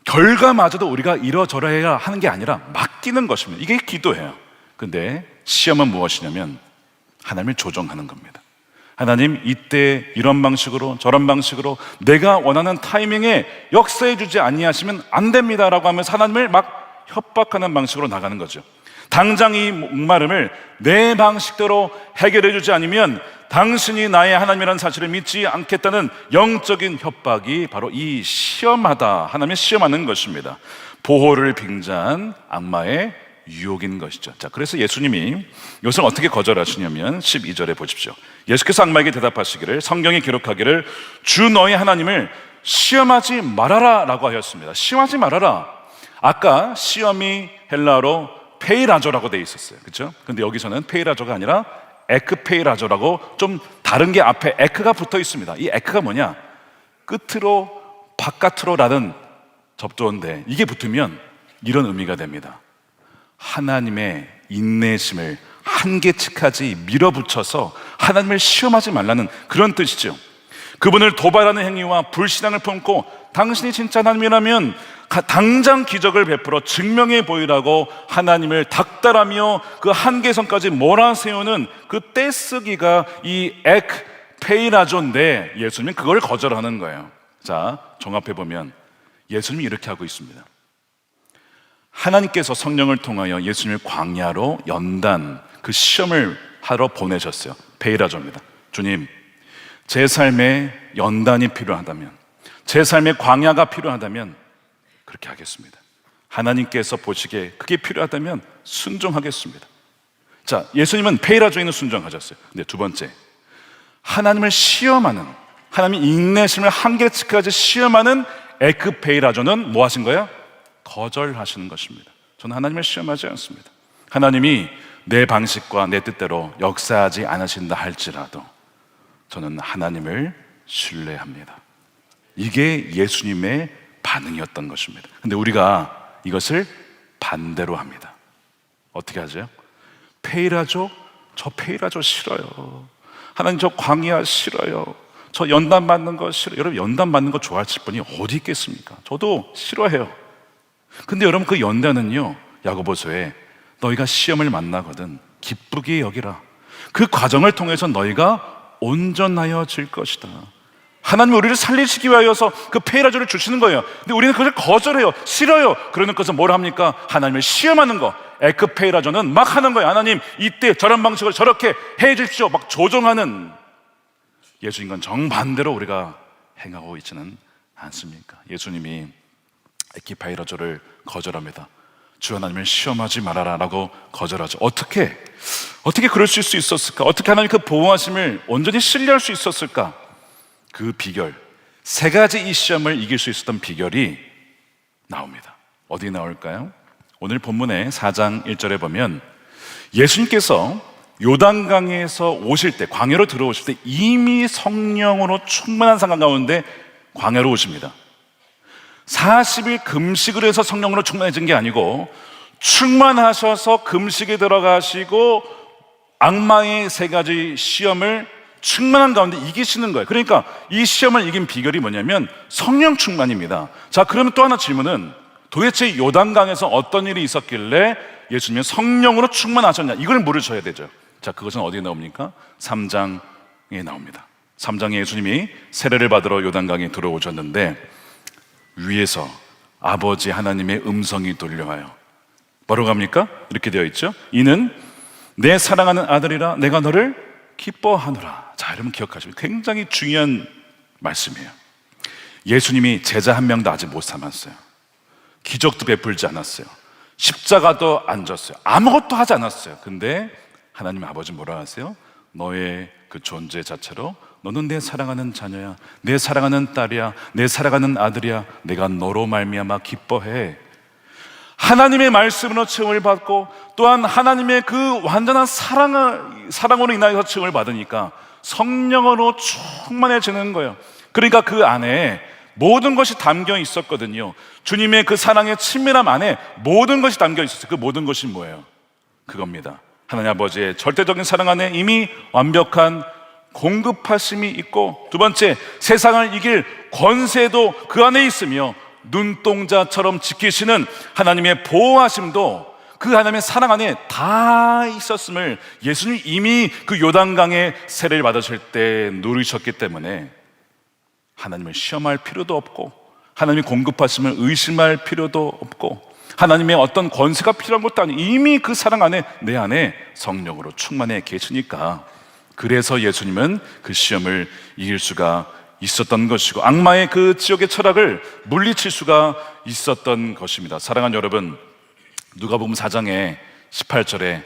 결과마저도 우리가 이러저러해야 하는 게 아니라 맡기는 것입니다. 이게 기도예요. 근데 시험은 무엇이냐면 하나님을 조정하는 겁니다. 하나님 이때 이런 방식으로 저런 방식으로 내가 원하는 타이밍에 역사해 주지 아니하시면 안 됩니다라고 하면서 하나님을 막 협박하는 방식으로 나가는 거죠. 당장 이 목마름을 내 방식대로 해결해 주지 않으면 당신이 나의 하나님이라는 사실을 믿지 않겠다는 영적인 협박이 바로 이 시험하다, 하나님의 시험하는 것입니다. 보호를 빙자한 악마의 유혹인 것이죠. 자, 그래서 예수님이 이것을 어떻게 거절하시냐면 12절에 보십시오. 예수께서 악마에게 대답하시기를 성경에 기록하기를 주 너희 하나님을 시험하지 말아라 라고 하였습니다. 시험하지 말아라. 아까 시험이 헬라어로 페이라조라고 되어 있었어요. 그렇죠? 근데 여기서는 페이라조가 아니라 에크페이라조라고 좀 다른 게 앞에 에크가 붙어 있습니다. 이 에크가 뭐냐? 끝으로 바깥으로라는 접두어인데 이게 붙으면 이런 의미가 됩니다. 하나님의 인내심을 한계치까지 밀어붙여서 하나님을 시험하지 말라는 그런 뜻이죠. 그분을 도발하는 행위와 불신앙을 품고 당신이 진짜 하나님이라면 당장 기적을 베풀어 증명해 보이라고 하나님을 닥달하며 그 한계선까지 몰아세우는 그 떼쓰기가 이 엑페이라조인데 예수님은 그걸 거절하는 거예요. 자, 종합해 보면 예수님이 이렇게 하고 있습니다. 하나님께서 성령을 통하여 예수님을 광야로 연단 그 시험을 하러 보내셨어요. 페이라조입니다. 주님, 제 삶에 연단이 필요하다면, 제 삶에 광야가 필요하다면 그렇게 하겠습니다. 하나님께서 보시기에 그게 필요하다면 순종하겠습니다. 자, 예수님은 페이라조에는 순종하셨어요. 근데 두 번째, 하나님을 시험하는, 하나님의 인내심을 한계치까지 시험하는 에크페이라조는 뭐 하신 거예요? 거절하시는 것입니다. 저는 하나님을 시험하지 않습니다. 하나님이 내 방식과 내 뜻대로 역사하지 않으신다 할지라도 저는 하나님을 신뢰합니다. 이게 예수님의 반응이었던 것입니다. 근데 우리가 이것을 반대로 합니다. 어떻게 하죠? 페이라조? 저 페이라조 싫어요. 하나님 저 광야 싫어요. 저 연단 받는 거 싫어요. 여러분 연단 받는 거 좋아하실 분이 어디 있겠습니까? 저도 싫어해요. 근데 여러분 그 연단은요, 야고보서에 너희가 시험을 만나거든 기쁘게 여기라. 그 과정을 통해서 너희가 온전하여질 것이다. 하나님이 우리를 살리시기 위하여서 그 페이라조를 주시는 거예요. 근데 우리는 그것을 거절해요. 싫어요. 그러는 것은 뭘 합니까? 하나님을 시험하는 거. 에크페이라조는 막 하는 거예요. 하나님 이때 저런 방식으로 저렇게 해 주십시오. 막 조종하는 예수님과는 정반대로 우리가 행하고 있지는 않습니까? 예수님이 에키파이라조를 거절합니다. 주 하나님을 시험하지 말아라 라고 거절하죠. 어떻게 그럴 수 있었을까? 어떻게 하나님 그 보호하심을 온전히 신뢰할 수 있었을까? 그 비결, 세 가지 이 시험을 이길 수 있었던 비결이 나옵니다. 어디 나올까요? 오늘 본문의 4장 1절에 보면 예수님께서 요단강에서 오실 때, 광야로 들어오실 때 이미 성령으로 충만한 상황 가운데 광야로 오십니다. 40일 금식을 해서 성령으로 충만해진 게 아니고 충만하셔서 금식에 들어가시고 악마의 세 가지 시험을 충만한 가운데 이기시는 거예요. 그러니까 이 시험을 이긴 비결이 뭐냐면 성령 충만입니다. 자, 그러면 또 하나 질문은 도대체 요단강에서 어떤 일이 있었길래 예수님은 성령으로 충만하셨냐? 이걸 물으셔야 되죠. 자, 그것은 어디에 나옵니까? 3장에 나옵니다. 3장에 예수님이 세례를 받으러 요단강에 들어오셨는데 위에서 아버지 하나님의 음성이 들려와요. 뭐라고 합니까? 이렇게 되어 있죠. 이는 내 사랑하는 아들이라 내가 너를 기뻐하노라. 자, 여러분 기억하시면 굉장히 중요한 말씀이에요. 예수님이 제자 한 명도 아직 못 삼았어요. 기적도 베풀지 않았어요. 십자가도 안 졌어요. 아무것도 하지 않았어요. 근데 하나님 아버지 뭐라 하세요? 너의 그 존재 자체로 너는 내 사랑하는 자녀야, 내 사랑하는 딸이야, 내 사랑하는 아들이야. 내가 너로 말미암아 기뻐해. 하나님의 말씀으로 칭을 받고 또한 하나님의 그 완전한 사랑으로 인하여서 칭을 받으니까 성령으로 충만해지는 거예요. 그러니까 그 안에 모든 것이 담겨 있었거든요. 주님의 그 사랑의 친밀함 안에 모든 것이 담겨 있었어요. 그 모든 것이 뭐예요? 그겁니다. 하나님 아버지의 절대적인 사랑 안에 이미 완벽한 공급하심이 있고, 두 번째, 세상을 이길 권세도 그 안에 있으며 눈동자처럼 지키시는 하나님의 보호하심도 그 하나님의 사랑 안에 다 있었음을 예수님이 이미 그 요단강의 세례를 받으실 때 누리셨기 때문에 하나님을 시험할 필요도 없고, 하나님이 공급하심을 의심할 필요도 없고, 하나님의 어떤 권세가 필요한 것도 아니고 이미 그 사랑 안에 내 안에 성령으로 충만해 계시니까, 그래서 예수님은 그 시험을 이길 수가 있었던 것이고 악마의 그 지옥의 철학을 물리칠 수가 있었던 것입니다. 사랑하는 여러분, 누가복음 4장의 18절에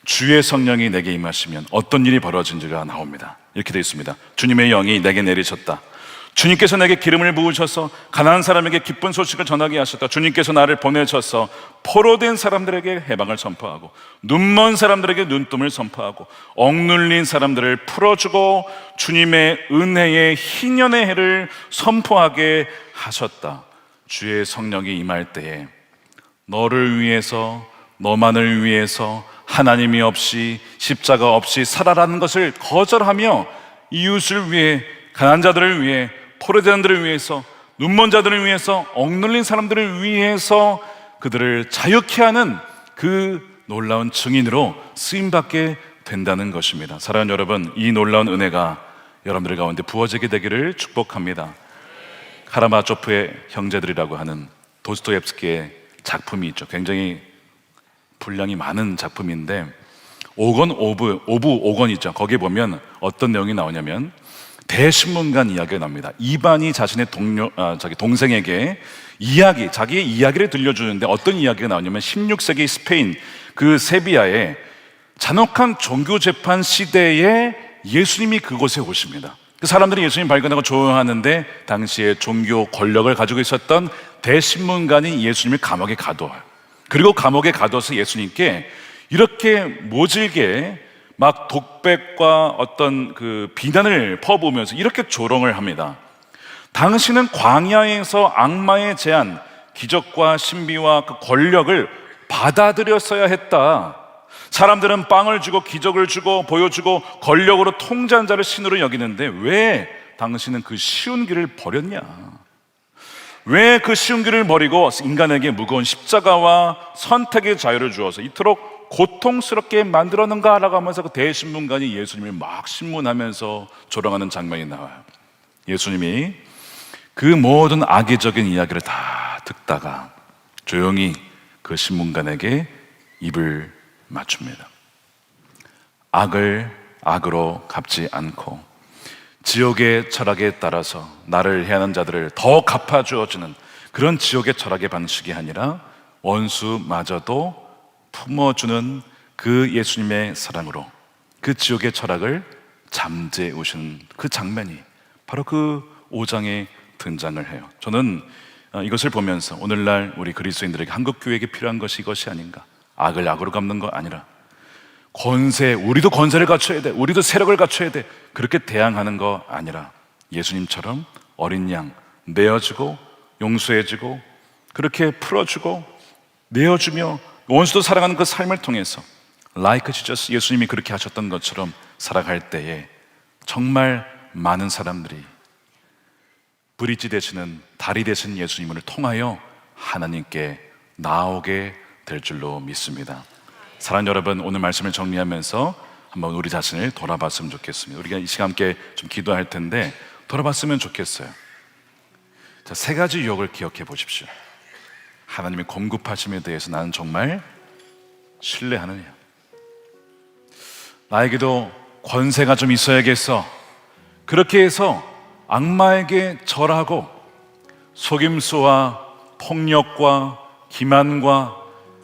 주의 성령이 내게 임하시면 어떤 일이 벌어진지가 나옵니다. 이렇게 되어 있습니다. 주님의 영이 내게 내리셨다. 주님께서 내게 기름을 부으셔서 가난한 사람에게 기쁜 소식을 전하게 하셨다. 주님께서 나를 보내셔서 포로된 사람들에게 해방을 선포하고 눈먼 사람들에게 눈뜸을 선포하고 억눌린 사람들을 풀어주고 주님의 은혜의 희년의 해를 선포하게 하셨다. 주의 성령이 임할 때에 너를 위해서, 너만을 위해서 하나님이 없이 십자가 없이 살아라는 것을 거절하며 이웃을 위해, 가난한 자들을 위해, 포로된 자들을 위해서, 눈먼 자들을 위해서, 억눌린 사람들을 위해서 그들을 자유케 하는 그 놀라운 증인으로 쓰임받게 된다는 것입니다. 사랑하는 여러분, 이 놀라운 은혜가 여러분들 가운데 부어지게 되기를 축복합니다. 카라마조프의 형제들이라고 하는 도스토옙스키의 작품이 있죠. 굉장히 분량이 많은 작품인데 오건 오브 5권이죠. 거기에 보면 어떤 내용이 나오냐면 대신문관 이야기가 나옵니다. 이반이 자신의 자기 동생에게 자기의 이야기를 들려주는데 어떤 이야기가 나오냐면 16세기 스페인 그 세비야의 잔혹한 종교재판 시대에 예수님이 그곳에 오십니다. 그 사람들이 예수님 발견하고 조용하는데 당시에 종교 권력을 가지고 있었던 대신문관이 예수님을 감옥에 가둬요. 그리고 감옥에 가둬서 예수님께 이렇게 모질게 막 독백과 어떤 그 비난을 퍼부으면서 이렇게 조롱을 합니다. 당신은 광야에서 악마의 제안, 기적과 신비와 그 권력을 받아들였어야 했다. 사람들은 빵을 주고 기적을 주고 보여주고 권력으로 통제한 자를 신으로 여기는데 왜 당신은 그 쉬운 길을 버렸냐? 왜 그 쉬운 길을 버리고 인간에게 무거운 십자가와 선택의 자유를 주어서 이토록 고통스럽게 만들었는가? 라고 하면서 그 대신문관이 예수님을 막 신문하면서 조롱하는 장면이 나와요. 예수님이 그 모든 악의적인 이야기를 다 듣다가 조용히 그 신문관에게 입을 맞춥니다. 악을 악으로 갚지 않고 지옥의 철학에 따라서 나를 해하는 자들을 더 갚아주어지는 그런 지옥의 철학의 방식이 아니라 원수마저도 품어주는 그 예수님의 사랑으로 그 지옥의 철학을 잠재해 오신 그 장면이 바로 그 5장에 등장을 해요. 저는 이것을 보면서 오늘날 우리 그리스도인들에게 한국교회에게 필요한 것이 이것이 아닌가. 악을 악으로 갚는 거 아니라 권세, 우리도 권세를 갖춰야 돼, 우리도 세력을 갖춰야 돼, 그렇게 대항하는 거 아니라 예수님처럼 어린 양 내어주고 용서해주고 그렇게 풀어주고 내어주며 원수도 사랑하는 그 삶을 통해서 like Jesus, 예수님이 그렇게 하셨던 것처럼 살아갈 때에 정말 많은 사람들이 브릿지 되시는, 다리 되신 예수님을 통하여 하나님께 나오게 될 줄로 믿습니다. 사랑하는 여러분, 오늘 말씀을 정리하면서 한번 우리 자신을 돌아봤으면 좋겠습니다. 우리가 이 시간 함께 좀 기도할 텐데 돌아봤으면 좋겠어요. 자, 3가지 유혹을 기억해 보십시오. 하나님의 공급하심에 대해서 나는 정말 신뢰하느냐? 나에게도 권세가 좀 있어야겠어. 그렇게 해서 악마에게 절하고 속임수와 폭력과 기만과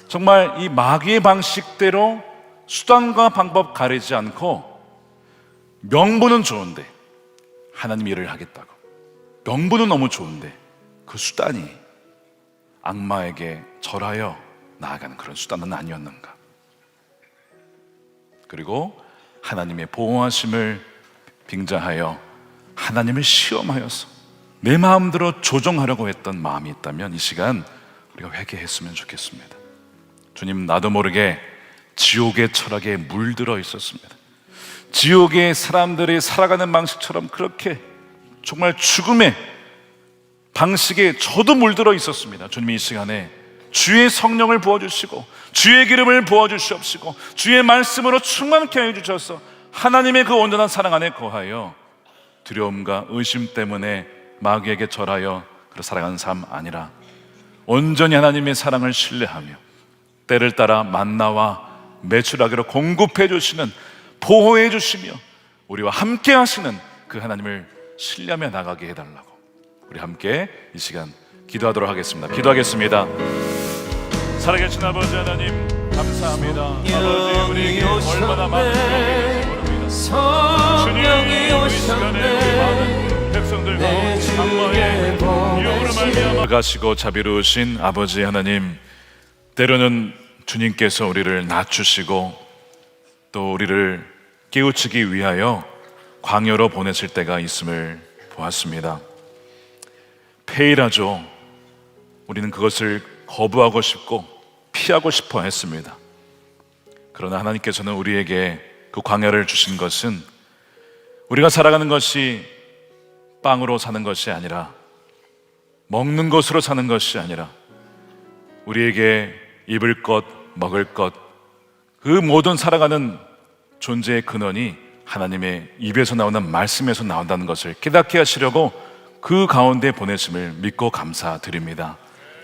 정말 이 마귀의 방식대로 수단과 방법 가리지 않고 명분은 좋은데 하나님 일을 하겠다고, 명분은 너무 좋은데 그 수단이 악마에게 절하여 나아가는 그런 수단은 아니었는가? 그리고 하나님의 보호하심을 빙자하여 하나님을 시험하여서 내 마음대로 조종하려고 했던 마음이 있다면 이 시간 우리가 회개했으면 좋겠습니다. 주님, 나도 모르게 지옥의 철학에 물들어 있었습니다. 지옥의 사람들이 살아가는 방식처럼 그렇게 정말 죽음의 방식에 저도 물들어 있었습니다. 주님, 이 시간에 주의 성령을 부어주시고 주의 기름을 부어주시옵시고 주의 말씀으로 충만케 하여 주셔서 하나님의 그 온전한 사랑 안에 거하여 두려움과 의심 때문에 마귀에게 절하여 살아가는 삶 아니라 온전히 하나님의 사랑을 신뢰하며 때를 따라 만나와 메추라기로 공급해 주시는, 보호해 주시며 우리와 함께 하시는 그 하나님을 신뢰하며 나가게 해달라고 우리 함께 이 시간 기도하도록 하겠습니다. 기도하겠습니다. 살아계신 아버지 하나님, 감사합니다. 아버지, 우리에게 얼마나 많은 은혜를 모릅니다. 주님이 우리 시간에 우리 많은 백성들 가운데 악마의 유혹으로 말미암아 가시고 자비로우신 아버지 하나님, 때로는 주님께서 우리를 낮추시고 또 우리를 깨우치기 위하여 광야로 보내실 때가 있음을 보았습니다. 폐일하죠. 우리는 그것을 거부하고 싶고 피하고 싶어 했습니다. 그러나 하나님께서는 우리에게 그 광야를 주신 것은 우리가 살아가는 것이 빵으로 사는 것이 아니라, 먹는 것으로 사는 것이 아니라, 우리에게 입을 것, 먹을 것, 그 모든 살아가는 존재의 근원이 하나님의 입에서 나오는 말씀에서 나온다는 것을 깨닫게 하시려고 그 가운데 보내심을 믿고 감사드립니다.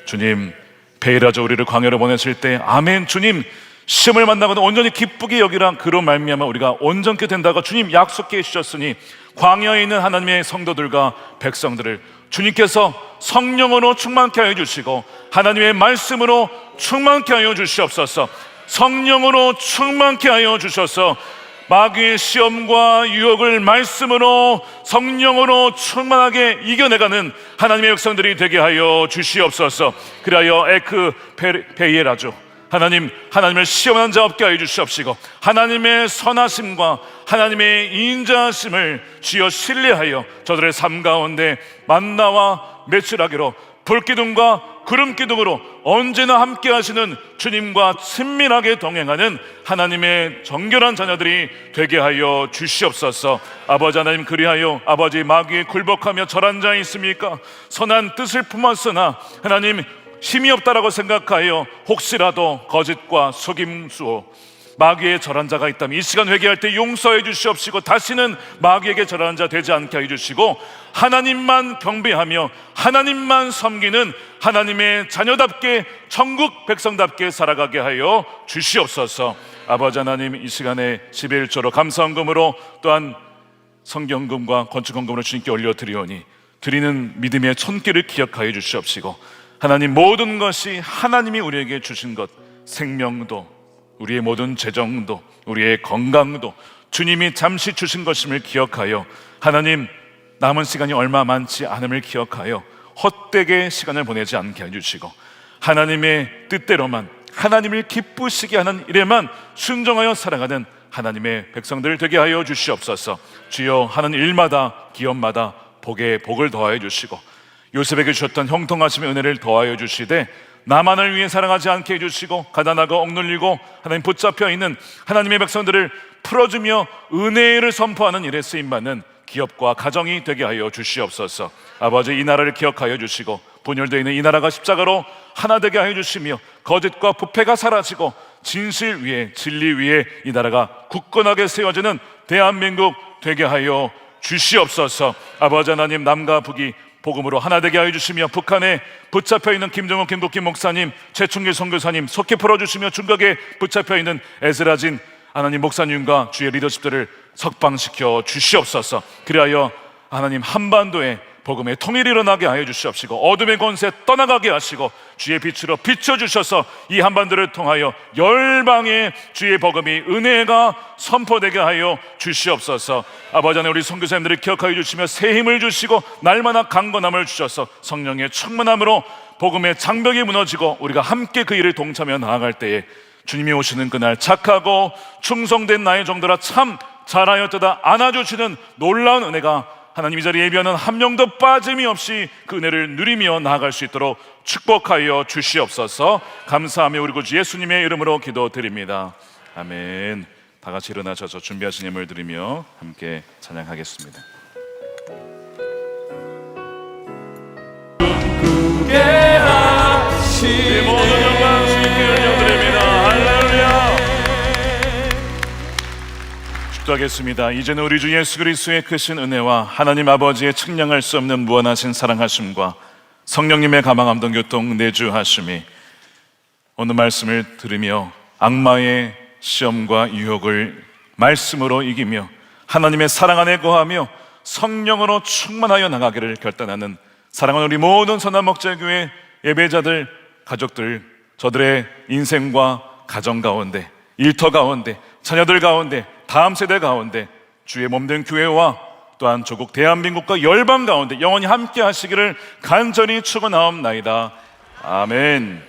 주님, 베일하저 우리를 광야로 보내실 때 아멘, 주님 시험을 만나거든 온전히 기쁘게 여기라, 그로 말미암아 우리가 온전케 된다고 주님 약속해 주셨으니 광야에 있는 하나님의 성도들과 백성들을 주님께서 성령으로 충만케 하여 주시고 하나님의 말씀으로 충만케 하여 주시옵소서. 성령으로 충만케 하여 주셔서 마귀의 시험과 유혹을 말씀으로 성령으로 충만하게 이겨내가는 하나님의 백성들이 되게 하여 주시옵소서. 그리하여 에크 베이에라죠, 하나님, 하나님을 시험하는 자 없게 하여 주시옵시고 하나님의 선하심과 하나님의 인자하심을 주여 신뢰하여 저들의 삶 가운데 만나와 메추라기로 불기둥과 구름기둥으로 언제나 함께 하시는 주님과 친밀하게 동행하는 하나님의 정결한 자녀들이 되게 하여 주시옵소서. 아버지 하나님, 그리하여 아버지 마귀에 굴복하며 절한 자 있습니까? 선한 뜻을 품었으나 하나님 힘이 없다라고 생각하여 혹시라도 거짓과 속임수로 마귀의 절한 자가 있다면 이 시간 회개할 때 용서해 주시옵시고 다시는 마귀에게 절하는 자 되지 않게 해주시고 하나님만 경배하며 하나님만 섬기는 하나님의 자녀답게 천국 백성답게 살아가게 하여 주시옵소서. 아버지 하나님, 이 시간에 11조로 감사헌금으로 또한 성경금과 건축헌금으로 주님께 올려드리오니 드리는 믿음의 손길을 기억하여 주시옵시고 하나님, 모든 것이 하나님이 우리에게 주신 것, 생명도 우리의 모든 재정도 우리의 건강도 주님이 잠시 주신 것임을 기억하여 하나님, 남은 시간이 얼마 많지 않음을 기억하여 헛되게 시간을 보내지 않게 해주시고 하나님의 뜻대로만, 하나님을 기쁘시게 하는 일에만 순종하여 살아가는 하나님의 백성들 되게 하여 주시옵소서. 주여, 하는 일마다 기업마다 복에 복을 더하여 주시고 요셉에게 주셨던 형통하심의 은혜를 더하여 주시되 나만을 위해 살아가지 않게 해주시고 가난하고 억눌리고 하나님 붙잡혀 있는 하나님의 백성들을 풀어주며 은혜를 선포하는 일에 쓰임받는 기업과 가정이 되게 하여 주시옵소서. 아버지, 이 나라를 기억하여 주시고 분열되어 있는 이 나라가 십자가로 하나 되게 하여 주시며 거짓과 부패가 사라지고 진실 위에 진리 위에 이 나라가 굳건하게 세워지는 대한민국 되게 하여 주시옵소서. 아버지 하나님, 남과 북이 복음으로 하나 되게 하여 주시며 북한에 붙잡혀 있는 김정은 김국기 목사님, 최충길 선교사님 속히 풀어주시며 중국에 붙잡혀 있는 에스라진 하나님 목사님과 주의 리더십들을 석방시켜 주시옵소서. 그리하여 하나님, 한반도에 복음의 통일이 일어나게 하여 주시옵시고 어둠의 권세 떠나가게 하시고 주의 빛으로 비춰주셔서 이 한반도를 통하여 열방의 주의 복음이 은혜가 선포되게 하여 주시옵소서. 아버지 하나님, 우리 선교사님들을 기억하여 주시며 새 힘을 주시고 날마다 강건함을 주셔서 성령의 충만함으로 복음의 장벽이 무너지고 우리가 함께 그 일을 동참하여 나아갈 때에 주님이 오시는 그날 착하고 충성된 나의 종들아 참 잘하였도다 안아주시는 놀라운 은혜가 하나님 이 자리에 예비하는 한 명도 빠짐이 없이 그 은혜를 누리며 나아갈 수 있도록 축복하여 주시옵소서. 감사하며 우리 구주 예수님의 이름으로 기도드립니다. 아멘. 다 같이 일어나셔서 준비하신 예물 드리며 함께 찬양하겠습니다. 이 모든 영광 주님께 올려드립니다. 할렐루야. 축도하겠습니다. 이제는 우리 주 예수 그리스도의 크신 은혜와 하나님 아버지의 측량할 수 없는 무한하신 사랑하심과 성령님의 가망함동 교통 내주하심이 오늘 말씀을 들으며 악마의 시험과 유혹을 말씀으로 이기며 하나님의 사랑 안에 거하며 성령으로 충만하여 나가기를 결단하는 사랑하는 우리 모든 선한목자교회 예배자들, 가족들, 저들의 인생과 가정 가운데, 일터 가운데, 자녀들 가운데, 다음 세대 가운데 주의 몸된 교회와 또한 조국 대한민국과 열방 가운데 영원히 함께 하시기를 간절히 축원하옵나이다. 아멘.